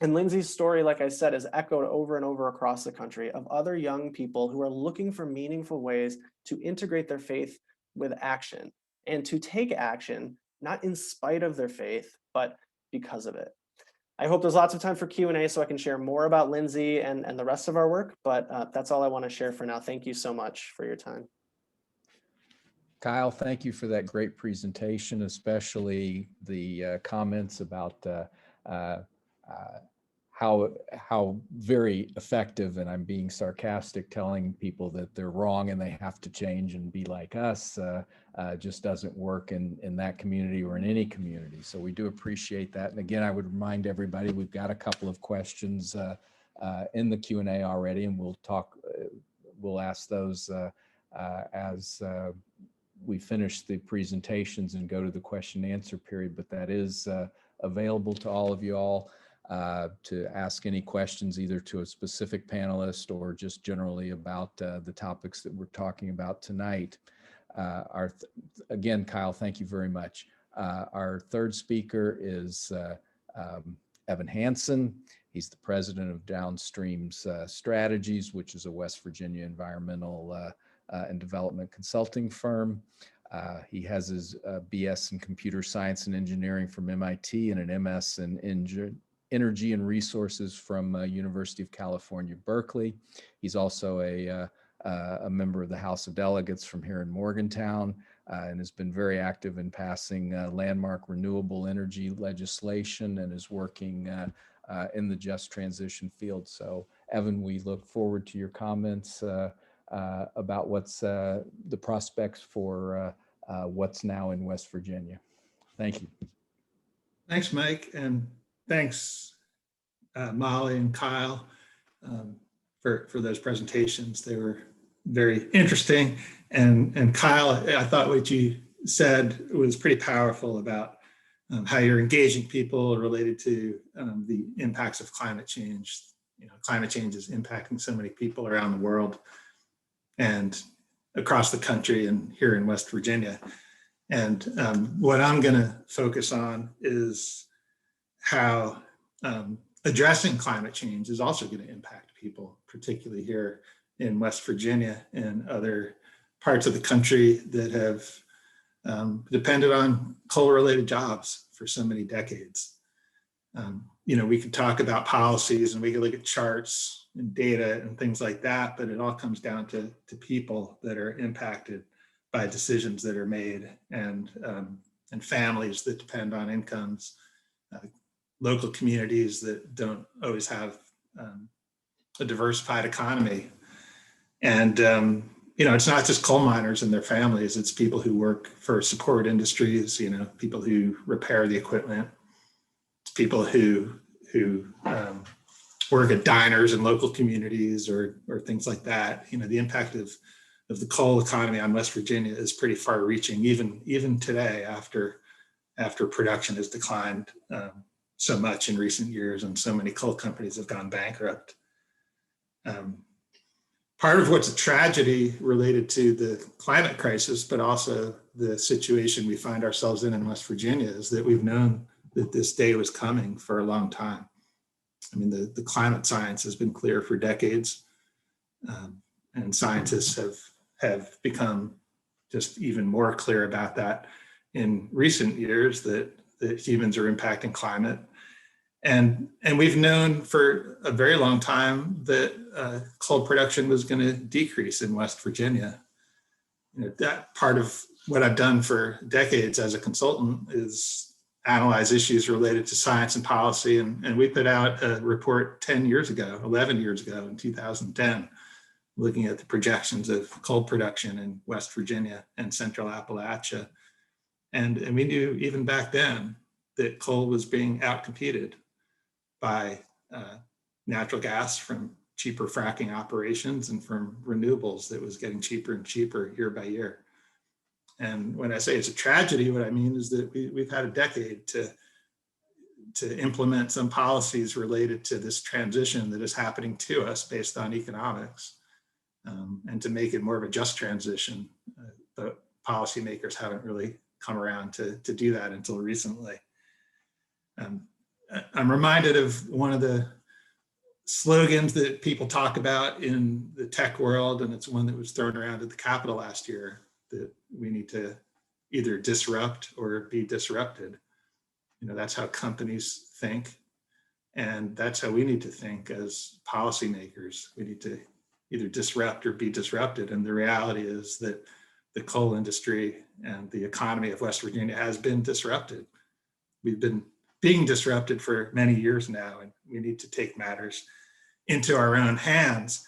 And Lindsay's story, like I said, is echoed over and over across the country of other young people who are looking for meaningful ways to integrate their faith with action and to take action, not in spite of their faith, but because of it. I hope there's lots of time for Q&A so I can share more about Lindsay and the rest of our work, but that's all I want to share for now. Thank you so much for your time. Kyle, thank you for that great presentation, especially the comments about how very effective, and I'm being sarcastic, telling people that they're wrong and they have to change and be like us just doesn't work in that community or in any community. So we do appreciate that. And again, I would remind everybody, we've got a couple of questions in the Q&A already, and we'll ask those as we finish the presentations and go to the question and answer period, but that is available to all of you all to ask any questions either to a specific panelist or just generally about the topics that we're talking about tonight. Again, Kyle, thank you very much. Our third speaker is Evan Hansen. He's the president of Downstream's Strategies, which is a West Virginia environmental and development consulting firm. He has his BS in computer science and engineering from MIT and an MS in energy and resources from University of California, Berkeley. He's also a member of the House of Delegates from here in Morgantown and has been very active in passing landmark renewable energy legislation and is working in the just transition field. So Evan, we look forward to your comments about what's the prospects for what's now in West Virginia. Thank you. Thanks, Mike, and thanks, Molly and Kyle, for those presentations. They were very interesting, and Kyle, I thought what you said was pretty powerful about how you're engaging people related to the impacts of climate change. You know, climate change is impacting so many people around the world and across the country and here in West Virginia. And what I'm going to focus on is how addressing climate change is also going to impact people, particularly here in West Virginia and other parts of the country that have depended on coal-related jobs for so many decades. You know, we could talk about policies and we could look at charts and data and things like that, but it all comes down to people that are impacted by decisions that are made. And and families that depend on incomes, local communities that don't always have a diversified economy. And, it's not just coal miners and their families, it's people who work for support industries, people who repair the equipment, it's people who work at diners in local communities or things like that. The impact of the coal economy on West Virginia is pretty far reaching, even today after production has declined so much in recent years and so many coal companies have gone bankrupt. Part of what's a tragedy related to the climate crisis, but also the situation we find ourselves in West Virginia, is that we've known that this day was coming for a long time. I mean, the climate science has been clear for decades, and scientists have become just even more clear about that in recent years, that humans are impacting climate. And we've known for a very long time that coal production was going to decrease in West Virginia. That part of what I've done for decades as a consultant is analyze issues related to science and policy. And we put out a report 11 years ago in 2010, looking at the projections of coal production in West Virginia and Central Appalachia. And we knew even back then that coal was being outcompeted by natural gas from cheaper fracking operations and from renewables that was getting cheaper and cheaper year by year. And when I say it's a tragedy, what I mean is that we've had a decade to implement some policies related to this transition that is happening to us based on economics, and to make it more of a just transition. But policymakers haven't really come around to do that until recently. I'm reminded of one of the slogans that people talk about in the tech world, and it's one that was thrown around at the Capitol last year, that we need to either disrupt or be disrupted. That's how companies think, and that's how we need to think as policymakers. We need to either disrupt or be disrupted. And the reality is that the coal industry and the economy of West Virginia has been disrupted. We've been being disrupted for many years now, and we need to take matters into our own hands.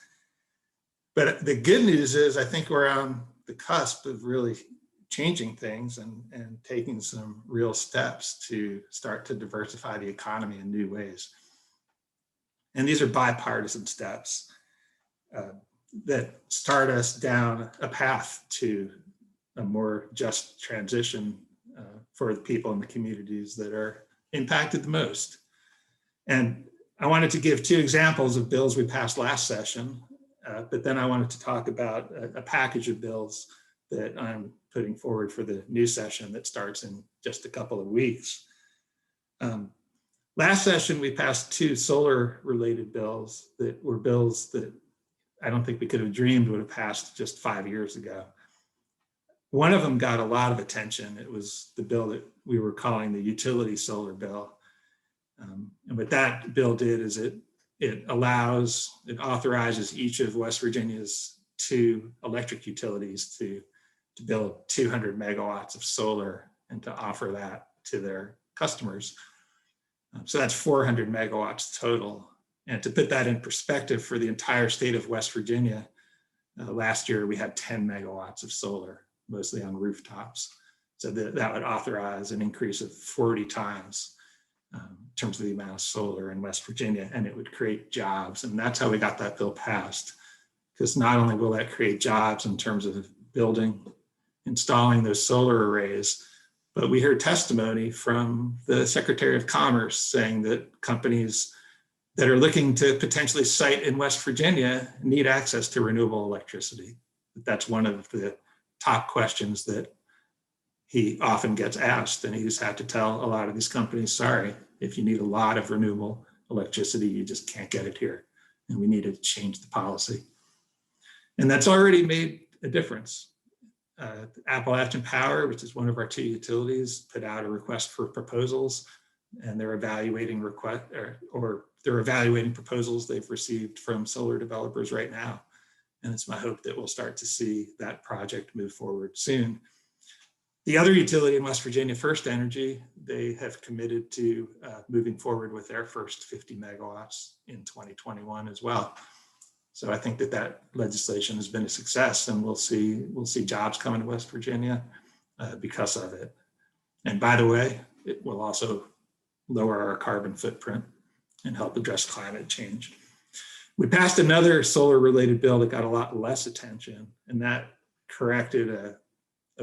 But the good news is I think we're on the cusp of really changing things and taking some real steps to start to diversify the economy in new ways. And these are bipartisan steps that start us down a path to a more just transition for the people in the communities that are impacted the most. And I wanted to give two examples of bills we passed last session, but then I wanted to talk about a package of bills that I'm putting forward for the new session that starts in just a couple of weeks. Last session, we passed two solar-related bills that were bills that I don't think we could have dreamed would have passed just 5 years ago. One of them got a lot of attention. It was the bill that we were calling the utility solar bill. And what that bill did is it authorizes each of West Virginia's 2 electric utilities to build 200 megawatts of solar and to offer that to their customers. So that's 400 megawatts total. And to put that in perspective for the entire state of West Virginia, last year we had 10 megawatts of solar, mostly on rooftops. So that would authorize an increase of 40 times in terms of the amount of solar in West Virginia, and it would create jobs. And that's how we got that bill passed, because not only will that create jobs in terms of installing those solar arrays, but we heard testimony from the Secretary of Commerce saying that companies that are looking to potentially site in West Virginia need access to renewable electricity. That's one of the top questions that he often gets asked, and he just had to tell a lot of these companies, sorry, if you need a lot of renewable electricity, you just can't get it here, and we need to change the policy. And that's already made a difference. Appalachian Power, which is one of our 2 utilities, put out a request for proposals, and they're evaluating they're evaluating proposals they've received from solar developers right now. And it's my hope that we'll start to see that project move forward soon. The other utility in West Virginia, First Energy, they have committed to moving forward with their first 50 megawatts in 2021 as well. So I think that legislation has been a success, and we'll see jobs coming to West Virginia because of it. And by the way, it will also lower our carbon footprint and help address climate change. We passed another solar-related bill that got a lot less attention, and that corrected a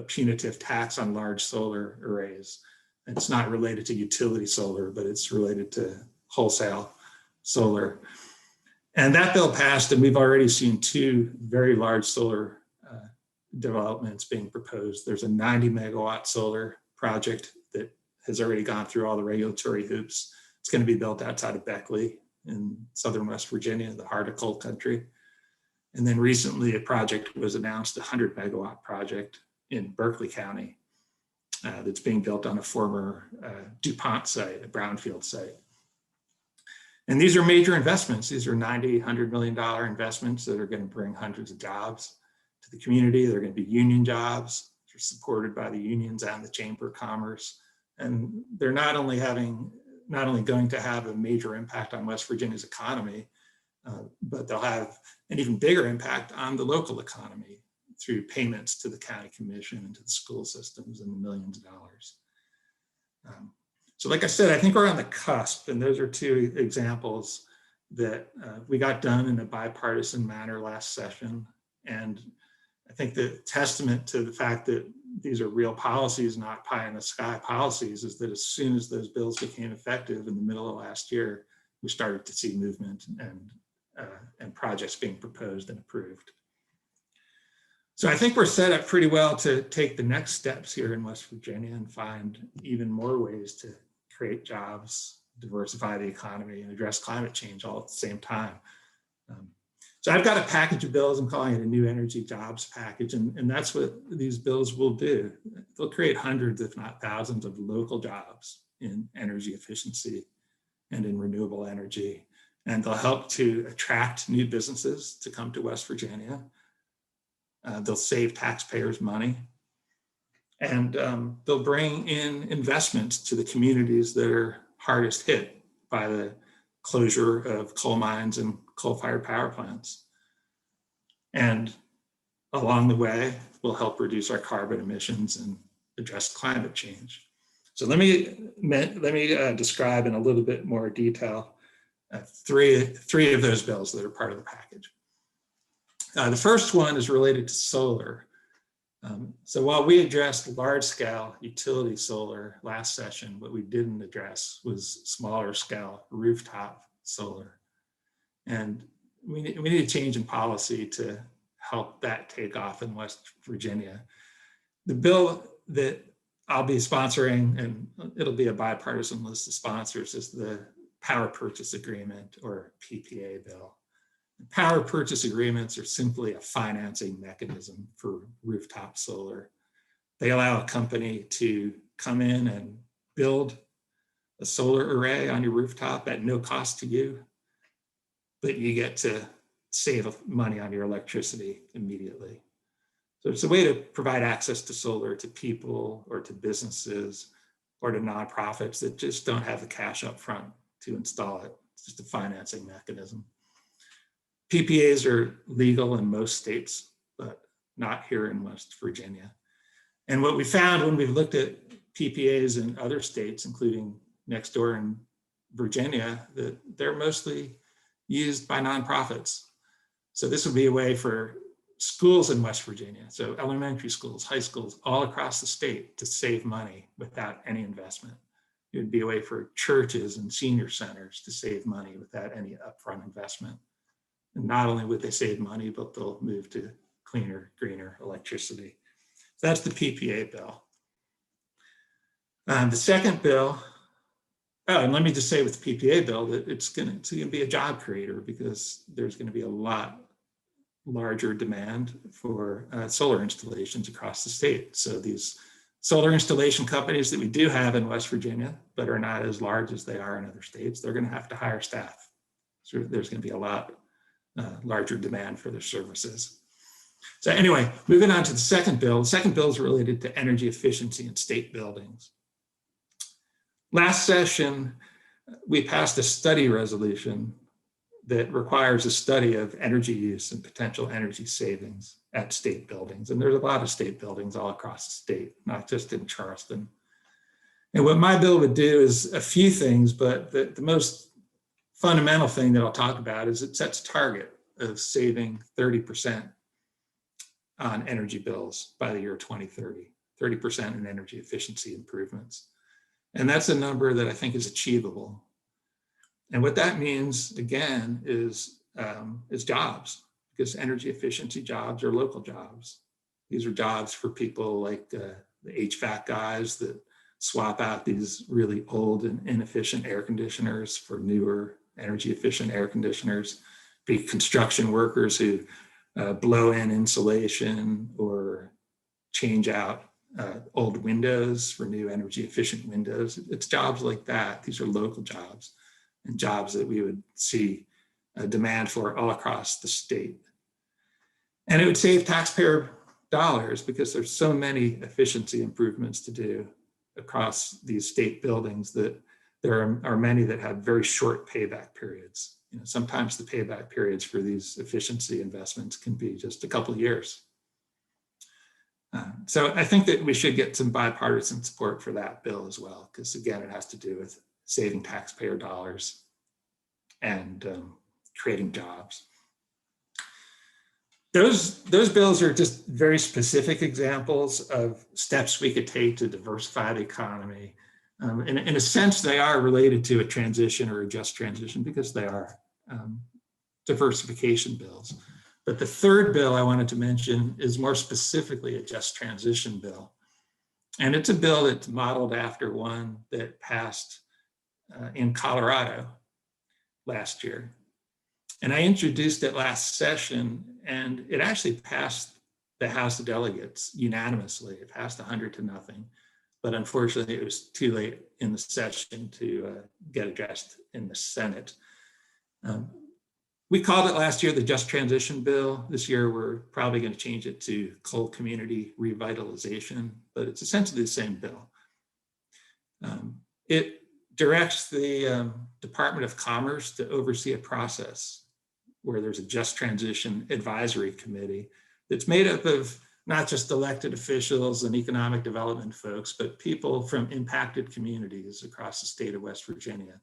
punitive tax on large solar arrays. And it's not related to utility solar, but it's related to wholesale solar. And that bill passed, and we've already seen 2 very large solar developments being proposed. There's a 90 megawatt solar project that has already gone through all the regulatory hoops. It's going to be built outside of Beckley in southern West Virginia, the heart of coal country. And then recently a project was announced, a 100 megawatt project in Berkeley County that's being built on a former DuPont site, a brownfield site. And these are major investments. These are $90, $100 million investments that are going to bring hundreds of jobs to the community. They're going to be union jobs. They're supported by the unions and the Chamber of Commerce. And they're not only going to have a major impact on West Virginia's economy, but they'll have an even bigger impact on the local economy through payments to the county commission and to the school systems in the millions of dollars. So like I said, I think we're on the cusp, and those are 2 examples that we got done in a bipartisan manner last session. And I think the testament to the fact that these are real policies, not pie in the sky policies, is that as soon as those bills became effective in the middle of last year, we started to see movement and projects being proposed and approved. So I think we're set up pretty well to take the next steps here in West Virginia and find even more ways to create jobs, diversify the economy, and address climate change all at the same time. So I've got a package of bills. I'm calling it a new energy jobs package, and that's what these bills will do. They'll create hundreds, if not thousands, of local jobs in energy efficiency and in renewable energy. And they'll help to attract new businesses to come to West Virginia. They'll save taxpayers money, and they'll bring in investments to the communities that are hardest hit by the closure of coal mines and coal-fired power plants. And along the way, will help reduce our carbon emissions and address climate change. So let me describe in a little bit more detail three of those bills that are part of the package. The first one is related to solar. So while we addressed large-scale utility solar last session, what we didn't address was smaller scale rooftop solar. And we need a change in policy to help that take off in West Virginia. The bill that I'll be sponsoring, and it'll be a bipartisan list of sponsors, is the Power Purchase Agreement, or PPA bill. Power purchase agreements are simply a financing mechanism for rooftop solar. They allow a company to come in and build a solar array on your rooftop at no cost to you, but you get to save money on your electricity immediately. So it's a way to provide access to solar to people or to businesses or to nonprofits that just don't have the cash up front to install it. It's just a financing mechanism. PPAs are legal in most states, but not here in West Virginia. And what we found when we've looked at PPAs in other states, including next door in Virginia, that they're mostly used by nonprofits. So this would be a way for schools in West Virginia, so elementary schools, high schools, all across the state, to save money without any investment. It would be a way for churches and senior centers to save money without any upfront investment. And not only would they save money, but they'll move to cleaner, greener electricity. So that's the PPA bill. The second bill, and let me just say with the PPA bill that it's going to be a job creator, because there's going to be a lot larger demand for solar installations across the state. So these solar installation companies that we do have in West Virginia, but are not as large as they are in other states, they're going to have to hire staff. So there's going to be a lot larger demand for their services. So anyway, moving on to the second bill. The second bill is related to energy efficiency in state buildings. Last session, we passed a study resolution that requires a study of energy use and potential energy savings at state buildings. And there's a lot of state buildings all across the state, not just in Charleston. And what my bill would do is a few things, but the most fundamental thing that I'll talk about is it sets a target of saving 30% on energy bills by the year 2030, 30% in energy efficiency improvements. And that's a number that I think is achievable. And what that means, again, is jobs, because energy efficiency jobs are local jobs. These are jobs for people like the HVAC guys that swap out these really old and inefficient air conditioners for newer energy efficient air conditioners, be construction workers who blow in insulation or change out old windows for new energy efficient windows. It's jobs like that. These are local jobs and jobs that we would see a demand for all across the state. And it would save taxpayer dollars because there's so many efficiency improvements to do across these state buildings that there are many that have very short payback periods. You know, sometimes the payback periods for these efficiency investments can be just a couple of years. So I think that we should get some bipartisan support for that bill as well, because again, it has to do with saving taxpayer dollars and creating jobs. Those bills are just very specific examples of steps we could take to diversify the economy. In a sense, they are related to a transition or a just transition because they are diversification bills. But the third bill I wanted to mention is more specifically a just transition bill. And it's a bill that's modeled after one that passed in Colorado last year. And I introduced it last session, and it actually passed the House of Delegates unanimously. It passed 100-0. But unfortunately, it was too late in the session to get addressed in the Senate. We called it last year the Just Transition Bill. This year, we're probably going to change it to Coal Community Revitalization, but it's essentially the same bill. It directs the Department of Commerce to oversee a process where there's a Just Transition Advisory Committee that's made up of not just elected officials and economic development folks, but people from impacted communities across the state of West Virginia.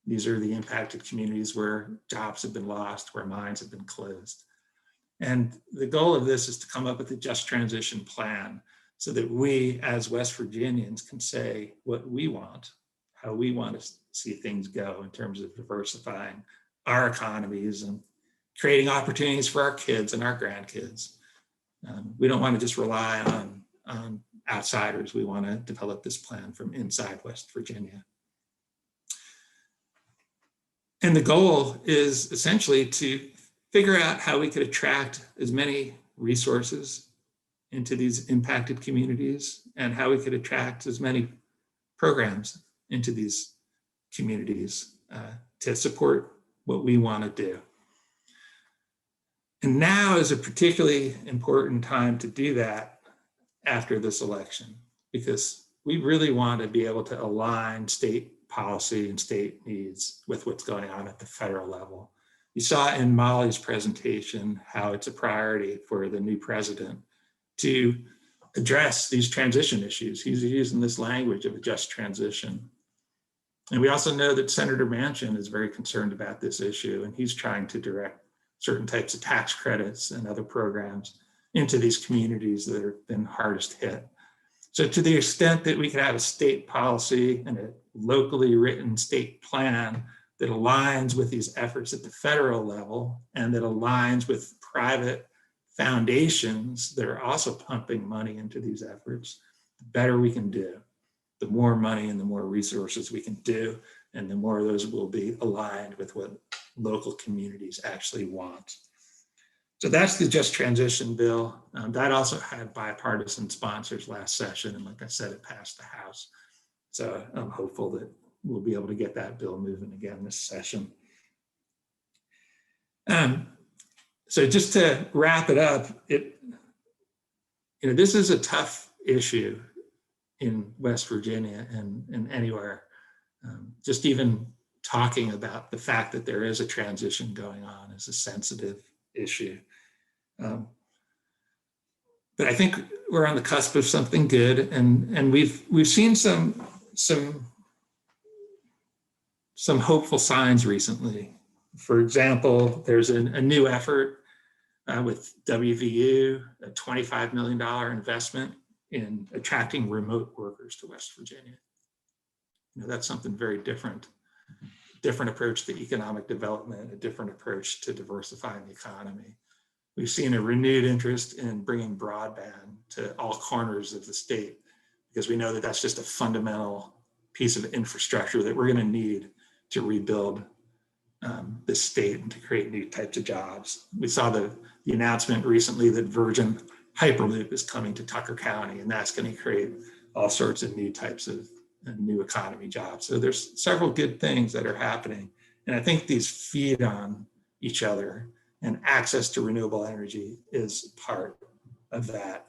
These are the impacted communities where jobs have been lost, where mines have been closed. And the goal of this is to come up with a just transition plan so that we as West Virginians can say what we want, how we want to see things go in terms of diversifying our economies and creating opportunities for our kids and our grandkids. We don't want to just rely on outsiders. We want to develop this plan from inside West Virginia. And the goal is essentially to figure out how we could attract as many resources into these impacted communities and how we could attract as many programs into these communities to support what we want to do. And now is a particularly important time to do that after this election, because we really want to be able to align state policy and state needs with what's going on at the federal level. You saw in Molly's presentation how it's a priority for the new president to address these transition issues. He's using this language of a just transition. And we also know that Senator Manchin is very concerned about this issue, and he's trying to direct certain types of tax credits and other programs into these communities that have been hardest hit. So to the extent that we could have a state policy and a locally written state plan that aligns with these efforts at the federal level and that aligns with private foundations that are also pumping money into these efforts, the better we can do. The more money and the more resources we can do, and the more of those will be aligned with what local communities actually want. So that's the Just Transition Bill. That also had bipartisan sponsors last session, and like I said, it passed the House. So I'm hopeful that we'll be able to get that bill moving again this session. So just to wrap it up, this is a tough issue in West Virginia and anywhere. Just even talking about the fact that there is a transition going on is a sensitive issue. But I think we're on the cusp of something good, and we've seen some hopeful signs recently. For example, there's a new effort with WVU, a $25 million investment in attracting remote workers to West Virginia. That's something very different approach to economic development, a different approach to diversifying the economy. We've seen a renewed interest in bringing broadband to all corners of the state, because we know that that's just a fundamental piece of infrastructure that we're going to need to rebuild the state and to create new types of jobs. We saw the announcement recently that Virgin Hyperloop is coming to Tucker County, and that's going to create all sorts of new types of new economy jobs. So there's several good things that are happening. And I think these feed on each other, and access to renewable energy is part of that.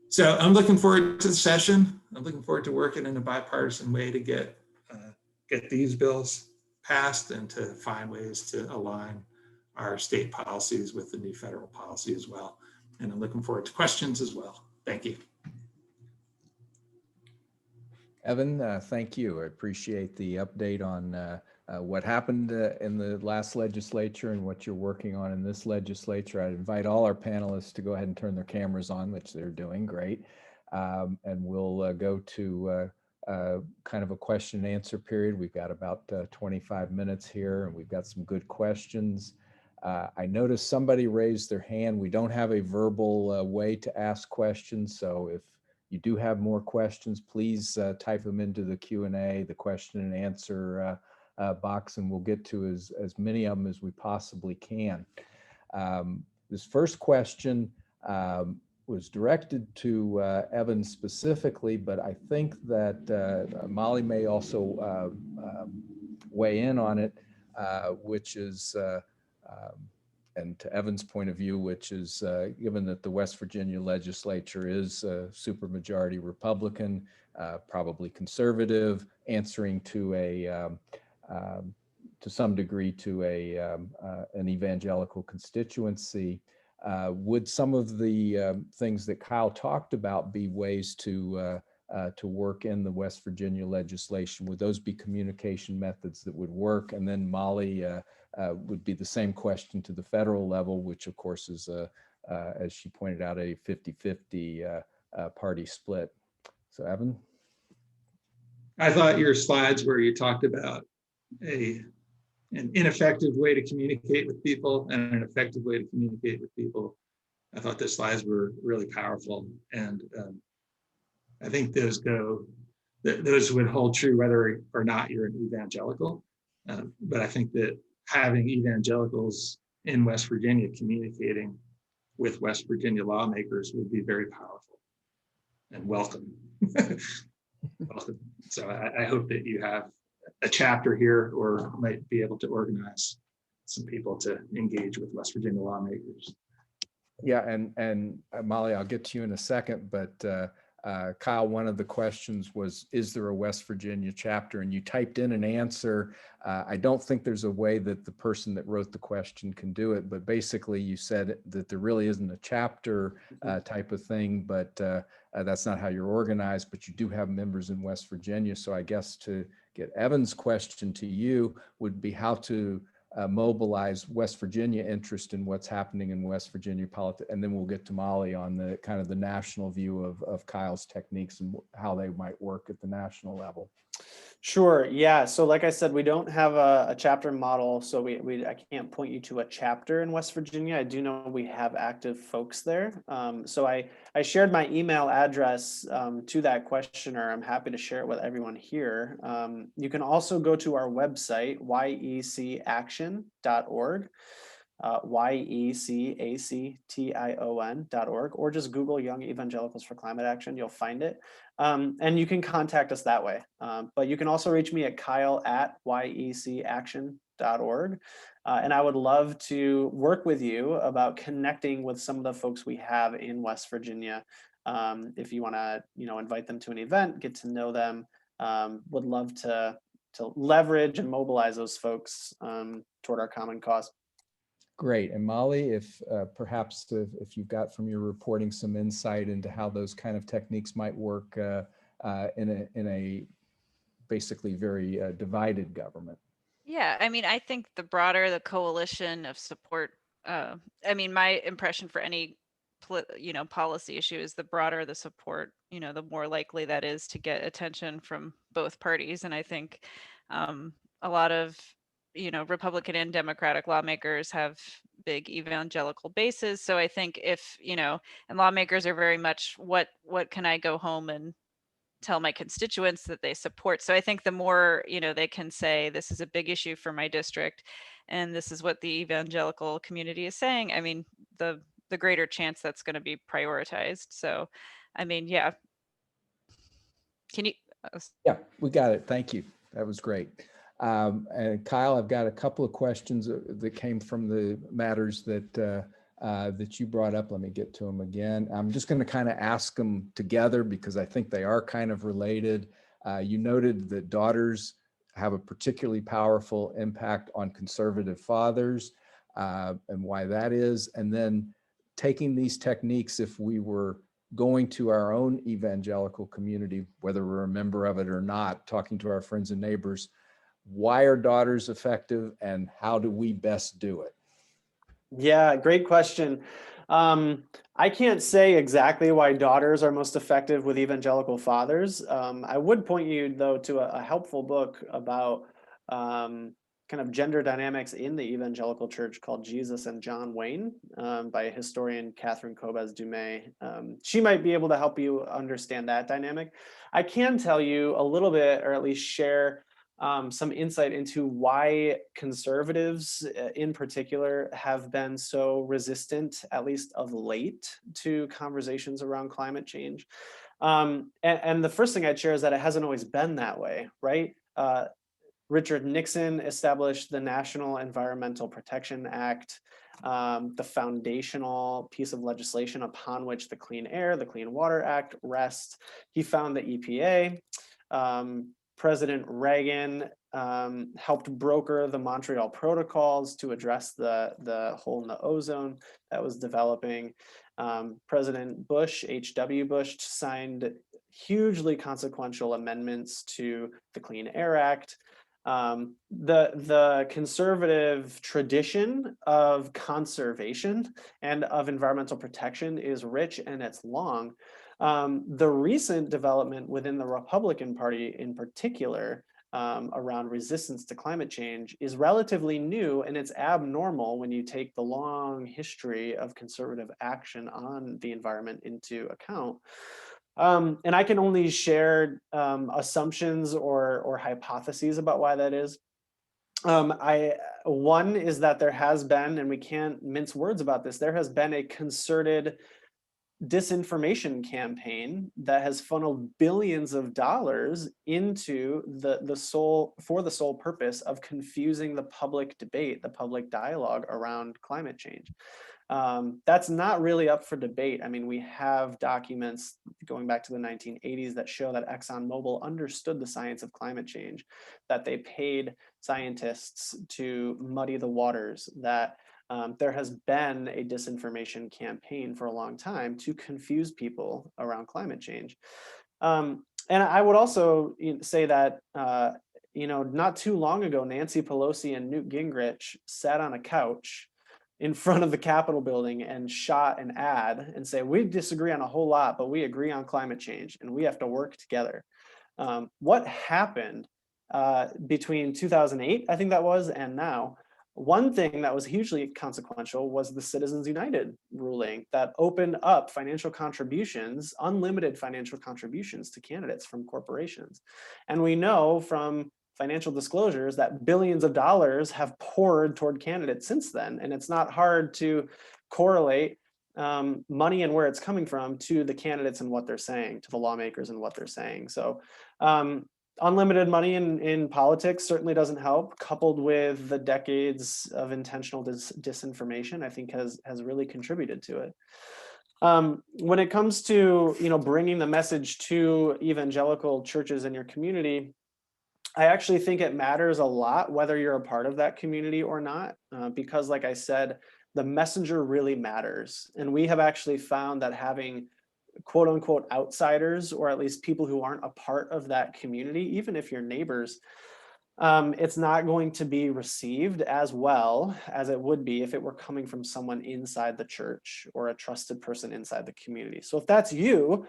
So I'm looking forward to the session. I'm looking forward to working in a bipartisan way to get these bills passed and to find ways to align our state policies with the new federal policy as well. And I'm looking forward to questions as well. Thank you. Evan, thank you. I appreciate the update on what happened in the last legislature and what you're working on in this legislature. I invite all our panelists to go ahead and turn their cameras on, which they're doing great. And we'll go to kind of a question and answer period. We've got about 25 minutes here, and we've got some good questions. I noticed somebody raised their hand. We don't have a verbal way to ask questions, so if you do have more questions, please type them into the Q&A, the question and answer box, and we'll get to as many of them as we possibly can. This first question was directed to Evan specifically, but I think that Molly may also weigh in on it, which is, and to Evan's point of view, which is given that the West Virginia legislature is a supermajority Republican, probably conservative, answering to to some degree to an evangelical constituency. Would some of the things that Kyle talked about be ways to work in the West Virginia legislation? Would those be communication methods that would work? And then Molly, would be the same question to the federal level, which of course is, as she pointed out, a 50-50 party split. So Evan? I thought your slides where you talked about an ineffective way to communicate with people and an effective way to communicate with people, I thought the slides were really powerful. And I think those would hold true whether or not you're an evangelical. But I think that having evangelicals in West Virginia communicating with West Virginia lawmakers would be very powerful and welcome. Welcome. So I hope that you have a chapter here or might be able to organize some people to engage with West Virginia lawmakers. Yeah, and Molly, I'll get to you in a second, but Kyle, one of the questions was, is there a West Virginia chapter? And you typed in an answer. I don't think there's a way that the person that wrote the question can do it, but basically you said that there really isn't a chapter type of thing, but that's not how you're organized, but you do have members in West Virginia. So I guess to get Evan's question to you would be how to mobilize West Virginia interest in what's happening in West Virginia politics. And then we'll get to Molly on the kind of the national view of Kyle's techniques and how they might work at the national level. Sure. Yeah. So like I said, we don't have a chapter model. So I can't point you to a chapter in West Virginia. I do know we have active folks there. So I shared my email address to that questioner. I'm happy to share it with everyone here. You can also go to our website, yecaction.org. yecaction.org, or just Google Young Evangelicals for Climate Action. You'll find it. And you can contact us that way. But you can also reach me at kyle@yecaction.org. And I would love to work with you about connecting with some of the folks we have in West Virginia. If you want to, invite them to an event, get to know them, would love to leverage and mobilize those folks toward our common cause. Great. And Molly, if perhaps if you've got from your reporting some insight into how those kind of techniques might work in a basically very divided government. Yeah, I mean, I think the broader the coalition of support, I mean, my impression for any policy issue is the broader the support, the more likely that is to get attention from both parties. And I think a lot of Republican and Democratic lawmakers have big evangelical bases. So I think if, and lawmakers are very much what can I go home and tell my constituents that they support. So I think the more, they can say, this is a big issue for my district, and this is what the evangelical community is saying, I mean, the greater chance that's going to be prioritized. So, I mean, yeah. Can you? Yeah, we got it. Thank you. That was great. And Kyle, I've got a couple of questions that came from the matters that you brought up. Let me get to them again. I'm just going to kind of ask them together because I think they are kind of related. You noted that daughters have a particularly powerful impact on conservative fathers and why that is. And then taking these techniques, if we were going to our own evangelical community, whether we're a member of it or not, talking to our friends and neighbors, why are daughters effective and how do we best do it? Yeah, great question. I can't say exactly why daughters are most effective with evangelical fathers. I would point you, though, to a helpful book about kind of gender dynamics in the evangelical church called Jesus and John Wayne by historian Catherine Kobes-Dumay. She might be able to help you understand that dynamic. I can tell you a little bit, or at least share some insight into why conservatives in particular have been so resistant, at least of late, to conversations around climate change. And the first thing I'd share is that it hasn't always been that way, right? Richard Nixon established the National Environmental Protection Act, the foundational piece of legislation upon which the Clean Air, the Clean Water Act rests. He found the EPA. President Reagan helped broker the Montreal Protocols to address the hole in the ozone that was developing. President Bush, H.W. Bush, signed hugely consequential amendments to the Clean Air Act. The conservative tradition of conservation and of environmental protection is rich and it's long. The recent development within the Republican Party in particular around resistance to climate change is relatively new, and it's abnormal when you take the long history of conservative action on the environment into account. And I can only share assumptions or hypotheses about why that is. One is that there has been, and we can't mince words about this, there has been a concerted disinformation campaign that has funneled billions of dollars into the sole purpose of confusing the public debate, the public dialogue around climate change. That's not really up for debate. I mean, we have documents going back to the 1980s that show that ExxonMobil understood the science of climate change, that they paid scientists to muddy the waters, that there has been a disinformation campaign for a long time to confuse people around climate change. And I would also say that, not too long ago, Nancy Pelosi and Newt Gingrich sat on a couch in front of the Capitol building and shot an ad and say, we disagree on a whole lot, but we agree on climate change and we have to work together. What happened between 2008, I think that was, and now? One thing that was hugely consequential was the Citizens United ruling that opened up financial contributions, unlimited financial contributions to candidates from corporations. And we know from financial disclosures that billions of dollars have poured toward candidates since then. And it's not hard to correlate money and where it's coming from to the candidates and what they're saying, to the lawmakers and what they're saying. So Unlimited money in politics certainly doesn't help, coupled with the decades of intentional disinformation, I think has really contributed to it. When it comes to, bringing the message to evangelical churches in your community, I actually think it matters a lot whether you're a part of that community or not, because like I said, the messenger really matters. And we have actually found that having quote unquote outsiders, or at least people who aren't a part of that community, even if you're neighbors, it's not going to be received as well as it would be if it were coming from someone inside the church or a trusted person inside the community. So if that's you,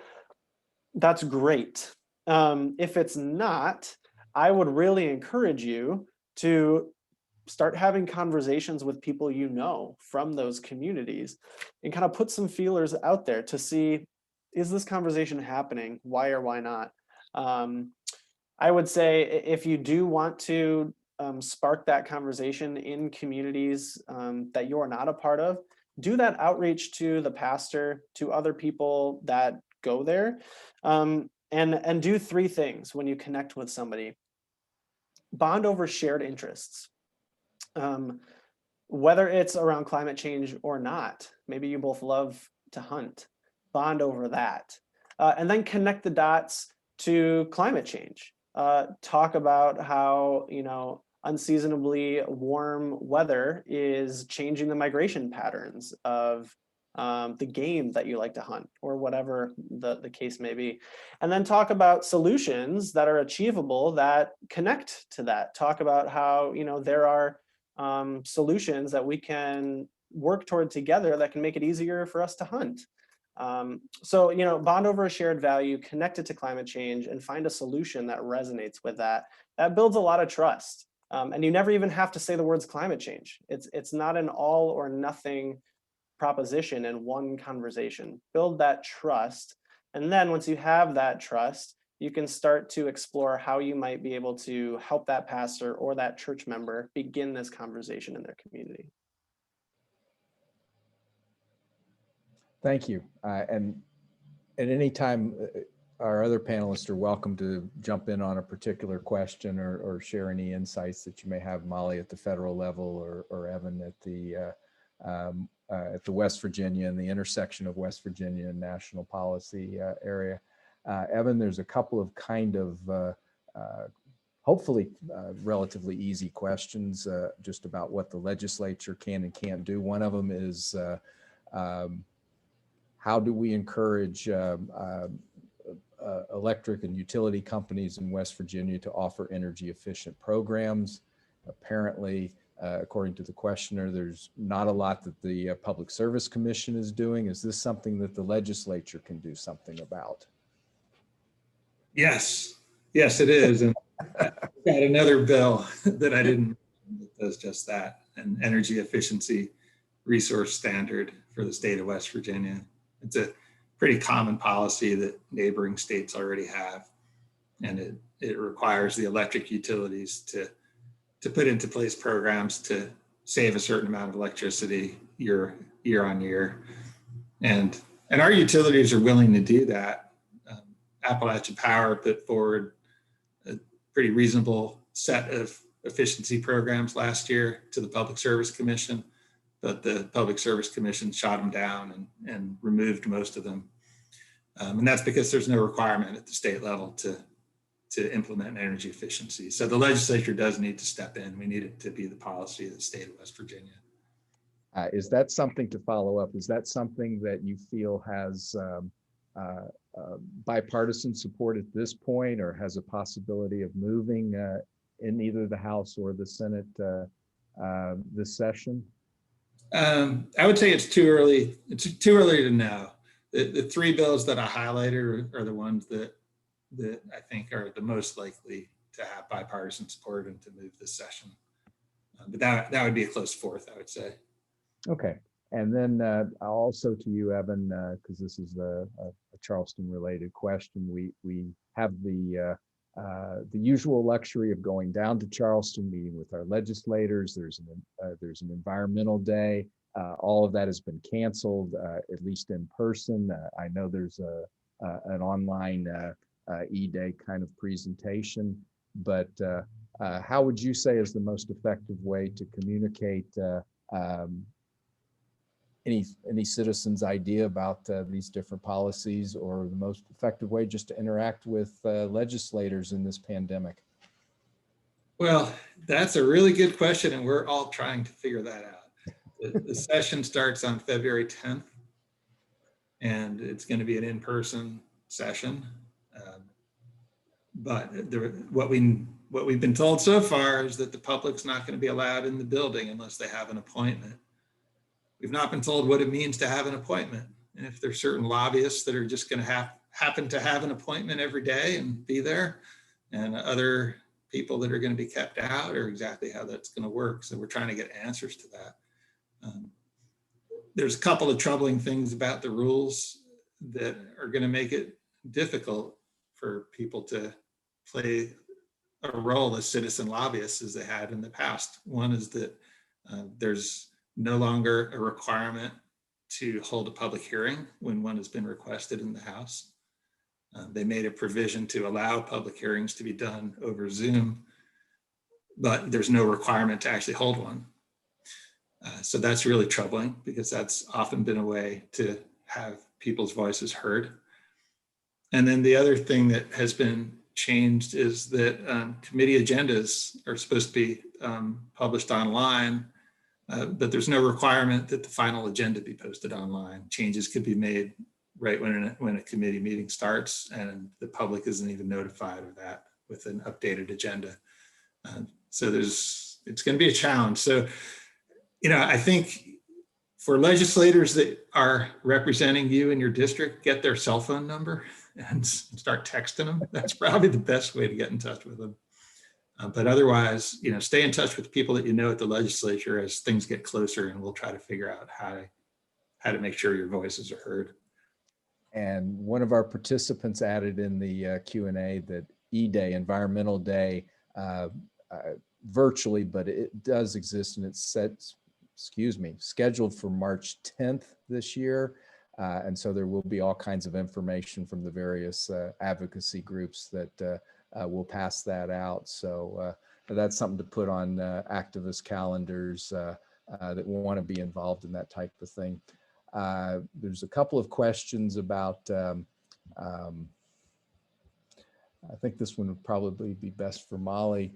that's great. If it's not, I would really encourage you to start having conversations with people you know from those communities and kind of put some feelers out there to see, is this conversation happening? Why or why not? I would say if you do want to spark that conversation in communities that you're not a part of, do that outreach to the pastor, to other people that go there, and do three things when you connect with somebody. Bond over shared interests. Whether it's around climate change or not, maybe you both love to hunt, bond over that. And then connect the dots to climate change. Talk about how, unseasonably warm weather is changing the migration patterns of the game that you like to hunt, or whatever the case may be. And then talk about solutions that are achievable that connect to that. Talk about how, there are solutions that we can work toward together that can make it easier for us to hunt. So, bond over a shared value, connect it to climate change, and find a solution that resonates with that. That builds a lot of trust. And you never even have to say the words climate change. It's not an all or nothing proposition in one conversation. Build that trust. And then once you have that trust, you can start to explore how you might be able to help that pastor or that church member begin this conversation in their community. Thank you. And at any time, our other panelists are welcome to jump in on a particular question or share any insights that you may have, Molly, at the federal level, or Evan at the West Virginia and the intersection of West Virginia and national policy area. Evan, there's a couple of kind of hopefully relatively easy questions just about what the legislature can and can't do. One of them is how do we encourage electric and utility companies in West Virginia to offer energy efficient programs? Apparently, according to the questioner, there's not a lot that the Public Service Commission is doing. Is this something that the legislature can do something about? Yes, it is. And I've got another bill that I didn't mention that does just that, an energy efficiency resource standard for the state of West Virginia. It's a pretty common policy that neighboring states already have. And it requires the electric utilities to put into place programs to save a certain amount of electricity year on year. And our utilities are willing to do that. Appalachian Power put forward a pretty reasonable set of efficiency programs last year to the Public Service Commission, but the Public Service Commission shot them down and removed most of them. And that's because there's no requirement at the state level to implement energy efficiency. So the legislature does need to step in. We need it to be the policy of the state of West Virginia. Is that something to follow up? Is that something that you feel has bipartisan support at this point, or has a possibility of moving in either the House or the Senate this session? I would say it's too early. It's too early to know. The three bills that I highlighted are the ones that I think are the most likely to have bipartisan support and to move this session. But that would be a close fourth, I would say. Okay. And then also to you, Evan, because this is a Charleston related question. We have the usual luxury of going down to Charleston, meeting with our legislators. There's an environmental day. All of that has been canceled, at least in person. I know there's an online E-Day kind of presentation. But how would you say is the most effective way to communicate any citizen's idea about these different policies, or the most effective way just to interact with legislators in this pandemic? Well, that's a really good question, and we're all trying to figure that out. The session starts on February 10th, and it's going to be an in-person session. But what we've been told so far is that the public's not going to be allowed in the building unless they have an appointment. We've not been told what it means to have an appointment. And if there's certain lobbyists that are just going to happen to have an appointment every day and be there, and other people that are going to be kept out, or exactly how that's going to work. So we're trying to get answers to that. There's a couple of troubling things about the rules that are going to make it difficult for people to play a role as citizen lobbyists as they had in the past. One is that there's no longer a requirement to hold a public hearing when one has been requested in the House. They made a provision to allow public hearings to be done over Zoom, but there's no requirement to actually hold one. So that's really troubling, because that's often been a way to have people's voices heard. And then the other thing that has been changed is that committee agendas are supposed to be published online, but there's no requirement that the final agenda be posted online. Changes could be made right when a committee meeting starts, and the public isn't even notified of that with an updated agenda. So it's going to be a challenge. So, I think for legislators that are representing you in your district, get their cell phone number and start texting them. That's probably the best way to get in touch with them. But otherwise, stay in touch with people that you know at the legislature as things get closer, and we'll try to figure out how to make sure your voices are heard. And one of our participants added in the Q&A that E-Day, Environmental Day, virtually, but it does exist, and it's scheduled for March 10th this year. And so there will be all kinds of information from the various advocacy groups that will pass that out. So that's something to put on activist calendars that want to be involved in that type of thing. There's a couple of questions about, I think this one would probably be best for Molly,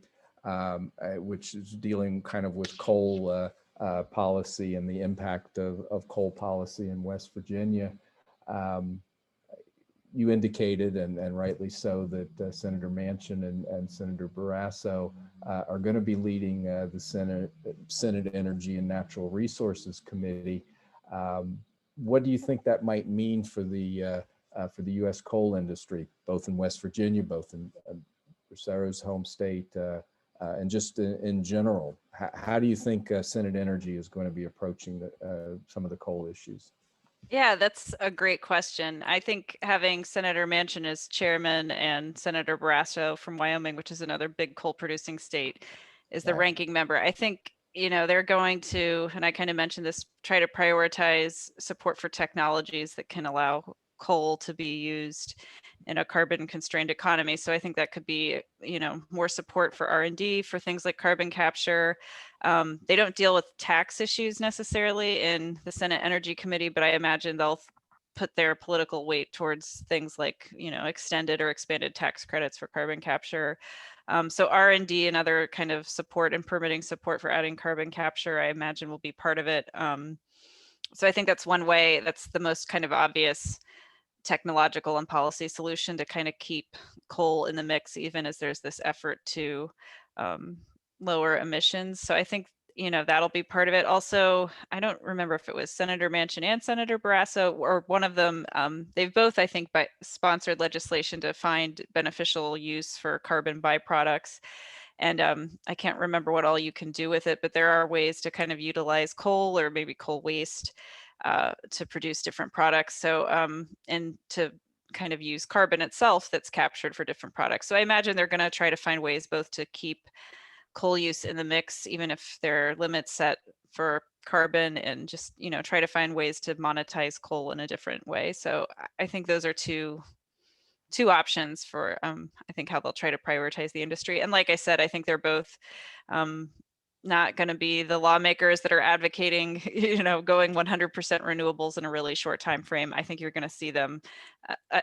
which is dealing kind of with coal policy and the impact of coal policy in West Virginia. You indicated, and rightly so, that Senator Manchin and Senator Barrasso are going to be leading the Senate Energy and Natural Resources Committee. What do you think that might mean for the U.S. coal industry, both in West Virginia, both in Bracero's home state, and just in general? How do you think Senate Energy is going to be approaching some of the coal issues? Yeah, that's a great question. I think having Senator Manchin as chairman and Senator Barrasso from Wyoming, which is another big coal producing state, is the ranking member. I think, they're going to, and I kind of mentioned this, try to prioritize support for technologies that can allow coal to be used in a carbon constrained economy. So I think that could be, more support for R&D for things like carbon capture. They don't deal with tax issues necessarily in the Senate Energy Committee, but I imagine they'll put their political weight towards things like, extended or expanded tax credits for carbon capture. So R&D and other kind of support and permitting support for adding carbon capture, I imagine, will be part of it. So I think that's one way, that's the most kind of obvious technological and policy solution to kind of keep coal in the mix, even as there's this effort to lower emissions. So I think, that'll be part of it. Also, I don't remember if it was Senator Manchin and Senator Barrasso, or one of them, they've both, I think, sponsored legislation to find beneficial use for carbon byproducts. And I can't remember what all you can do with it, but there are ways to kind of utilize coal or maybe coal waste to produce different products. So, and to kind of use carbon itself that's captured for different products. So I imagine they're going to try to find ways both to keep coal use in the mix, even if there are limits set for carbon, and just, try to find ways to monetize coal in a different way. So I think those are two two options for I think how they'll try to prioritize the industry. And like I said, I think they're both not going to be the lawmakers that are advocating, going 100% renewables in a really short time frame. I think you're going to see them,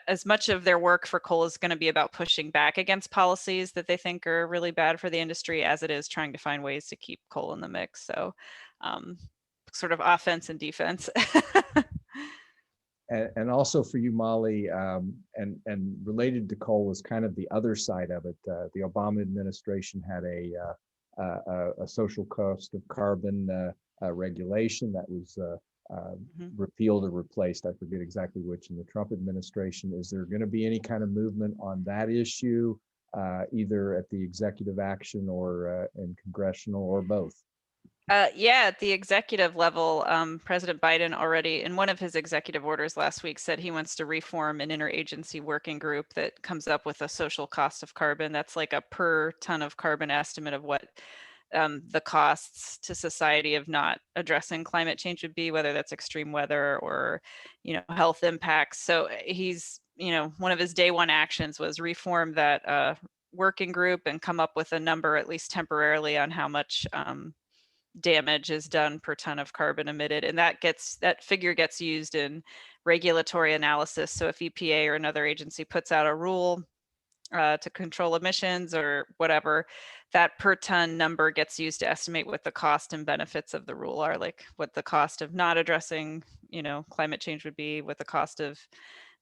as much of their work for coal is going to be about pushing back against policies that they think are really bad for the industry, as it is trying to find ways to keep coal in the mix. So sort of offense and defense. And also for you, Molly, and related to coal is kind of the other side of it. The Obama administration had a social cost of carbon regulation that was repealed or replaced. I forget exactly which in the Trump administration. Is there going to be any kind of movement on that issue, either at the executive action or in congressional, or both? Yeah, at the executive level, President Biden already, in one of his executive orders last week, said he wants to reform an interagency working group that comes up with a social cost of carbon. That's like a per ton of carbon estimate of what the costs to society of not addressing climate change would be, whether that's extreme weather or, health impacts. So he's, one of his day one actions was reform that working group and come up with a number, at least temporarily, on how much damage is done per ton of carbon emitted, and that figure gets used in regulatory analysis. So if EPA or another agency puts out a rule to control emissions or whatever, that per ton number gets used to estimate what the cost and benefits of the rule are, like what the cost of not addressing climate change would be, what the cost of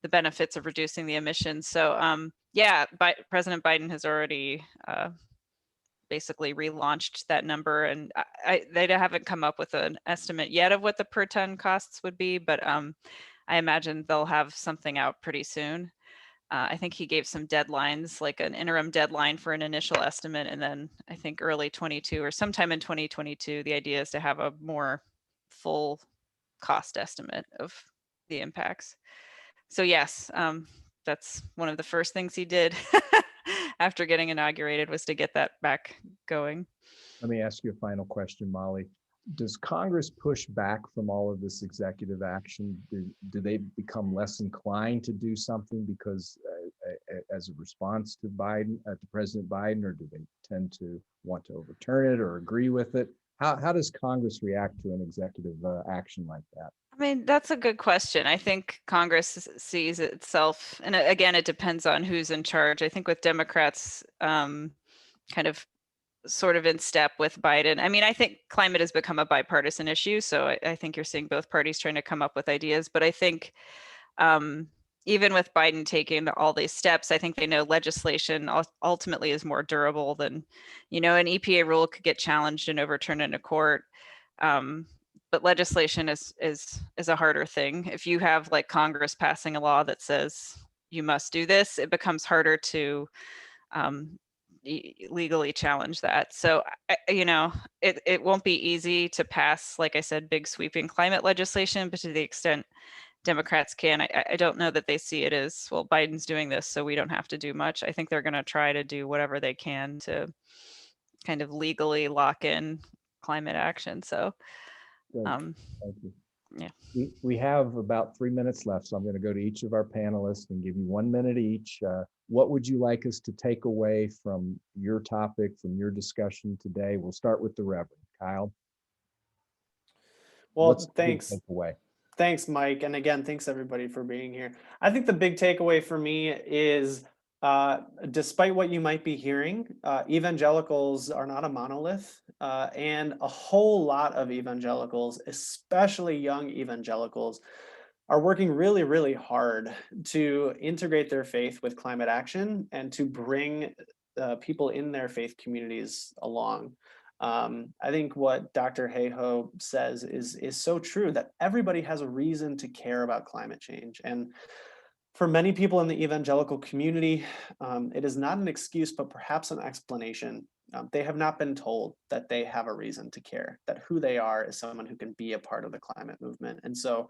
the benefits of reducing the emissions. So President Biden has already basically relaunched that number, and they haven't come up with an estimate yet of what the per ton costs would be, but I imagine they'll have something out pretty soon. I think he gave some deadlines, like an interim deadline for an initial estimate, and then I think early 22 or sometime in 2022, the idea is to have a more full cost estimate of the impacts. So yes, that's one of the first things he did after getting inaugurated, was to get that back going. Let me ask you a final question, Molly. Does Congress push back from all of this executive action? Do they become less inclined to do something because as a response to Biden, to President Biden, or do they tend to want to overturn it or agree with it? How does Congress react to an executive action like that? I mean, that's a good question. I think Congress sees itself, and again, it depends on who's in charge. I think with Democrats, kind of sort of in step with Biden. I mean, I think climate has become a bipartisan issue, so I think you're seeing both parties trying to come up with ideas. But I think even with Biden taking all these steps, I think they know legislation ultimately is more durable than, an EPA rule could get challenged and overturned in a court. But legislation is a harder thing. If you have like Congress passing a law that says you must do this, it becomes harder to legally challenge that. So, it won't be easy to pass, like I said, big sweeping climate legislation, but to the extent Democrats can, I don't know that they see it as, well, Biden's doing this, so we don't have to do much. I think they're going to try to do whatever they can to kind of legally lock in climate action. So, Thank you. Yeah. We have about 3 minutes left, so I'm going to go to each of our panelists and give you 1 minute each. What would you like us to take away from your topic, from your discussion today? We'll start with the Reverend. Kyle. Well, What's thanks. the big takeaway? Thanks, Mike. And again, thanks everybody for being here. I think the big takeaway for me is, despite what you might be hearing, evangelicals are not a monolith, and a whole lot of evangelicals, especially young evangelicals, are working really, really hard to integrate their faith with climate action and to bring people in their faith communities along. I think what Dr. Hayhoe says is so true, that everybody has a reason to care about climate change. And for many people in the evangelical community, it is not an excuse, but perhaps an explanation. They have not been told that they have a reason to care, that who they are is someone who can be a part of the climate movement. And so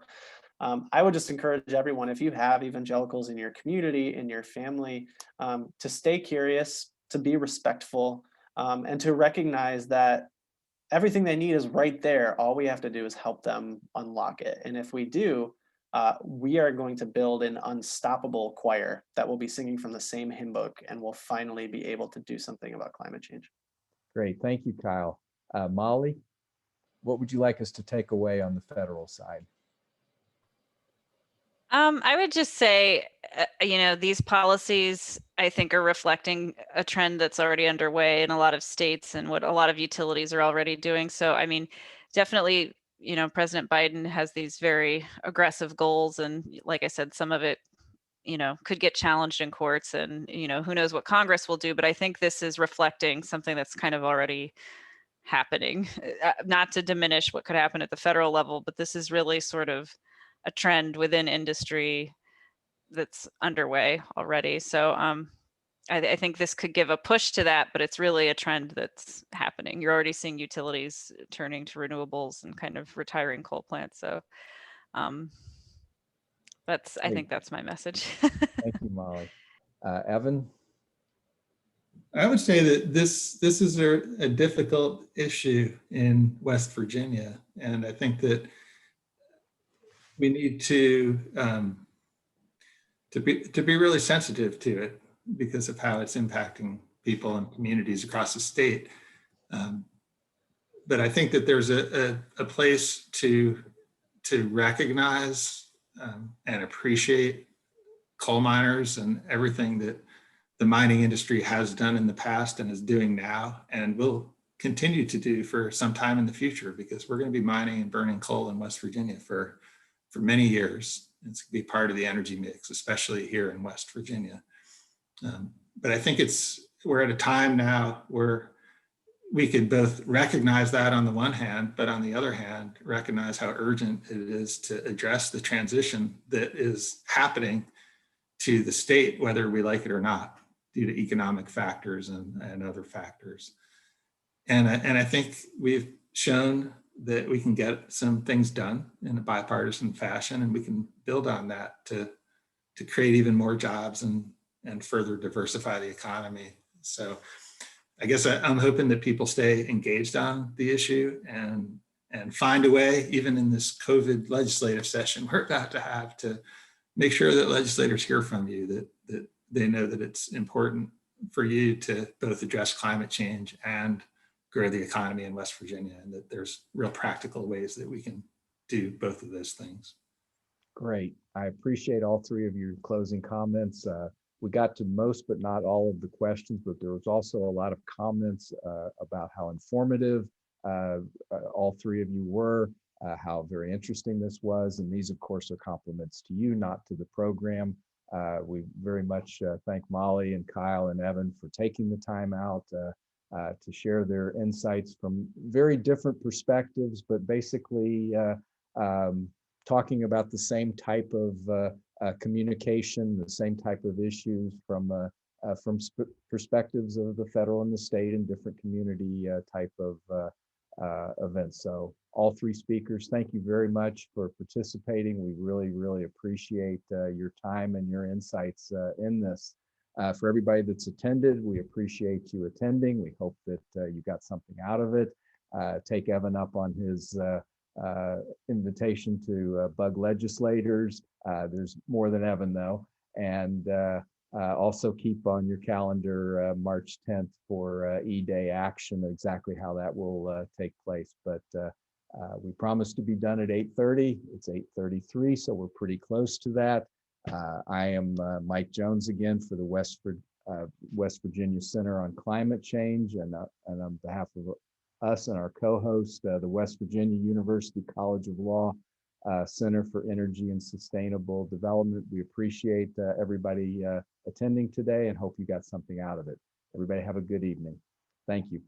I would just encourage everyone, if you have evangelicals in your community, in your family, to stay curious, to be respectful, and to recognize that everything they need is right there. All we have to do is help them unlock it. And if we do, we are going to build an unstoppable choir that will be singing from the same hymn book and will finally be able to do something about climate change. Great. Thank you, Kyle. Molly, what would you like us to take away on the federal side? I would just say, these policies, I think, are reflecting a trend that's already underway in a lot of states and what a lot of utilities are already doing. So, I mean, definitely, President Biden has these very aggressive goals. And like I said, some of it, could get challenged in courts and, who knows what Congress will do. But I think this is reflecting something that's kind of already happening, not to diminish what could happen at the federal level, but this is really sort of a trend within industry that's underway already. So I think this could give a push to that, but it's really a trend that's happening. You're already seeing utilities turning to renewables and kind of retiring coal plants. So I think that's my message. Thank you, Molly. Evan? I would say that this is a difficult issue in West Virginia, and I think that we need to be really sensitive to it because of how it's impacting people and communities across the state. But I think that there's a place to recognize and appreciate coal miners and everything that the mining industry has done in the past and is doing now and will continue to do for some time in the future, because we're going to be mining and burning coal in West Virginia for many years. It's going to be part of the energy mix, especially here in West Virginia. But I think we're at a time now where we could both recognize that on the one hand, but on the other hand, recognize how urgent it is to address the transition that is happening to the state, whether we like it or not, due to economic factors and other factors. And I think we've shown that we can get some things done in a bipartisan fashion, and we can build on that to create even more jobs and further diversify the economy. So I guess I'm hoping that people stay engaged on the issue and find a way, even in this COVID legislative session we're about to have, to make sure that legislators hear from you, that they know that it's important for you to both address climate change and grow the economy in West Virginia, and that there's real practical ways that we can do both of those things. Great. I appreciate all three of your closing comments. We got to most, but not all of the questions, but there was also a lot of comments about how informative all three of you were, how very interesting this was. And these, of course, are compliments to you, not to the program. We very much thank Molly and Kyle and Evan for taking the time out to share their insights from very different perspectives, but basically talking about the same type of communication, the same type of issues from perspectives of the federal and the state and different community type of events. So all three speakers, thank you very much for participating. We really, really appreciate your time and your insights in this. For everybody that's attended, we appreciate you attending. We hope that you got something out of it. Take Evan up on his invitation to bug legislators. There's more than Evan though. And also keep on your calendar March 10th for E-Day action, exactly how that will take place. But we promised to be done at 8:30. It's 8:33, so we're pretty close to that. I am Mike Jones again for the West Virginia Center on Climate Change, and on behalf of us and our co-host, the West Virginia University College of Law Center for Energy and Sustainable Development. We appreciate everybody attending today and hope you got something out of it. Everybody have a good evening. Thank you.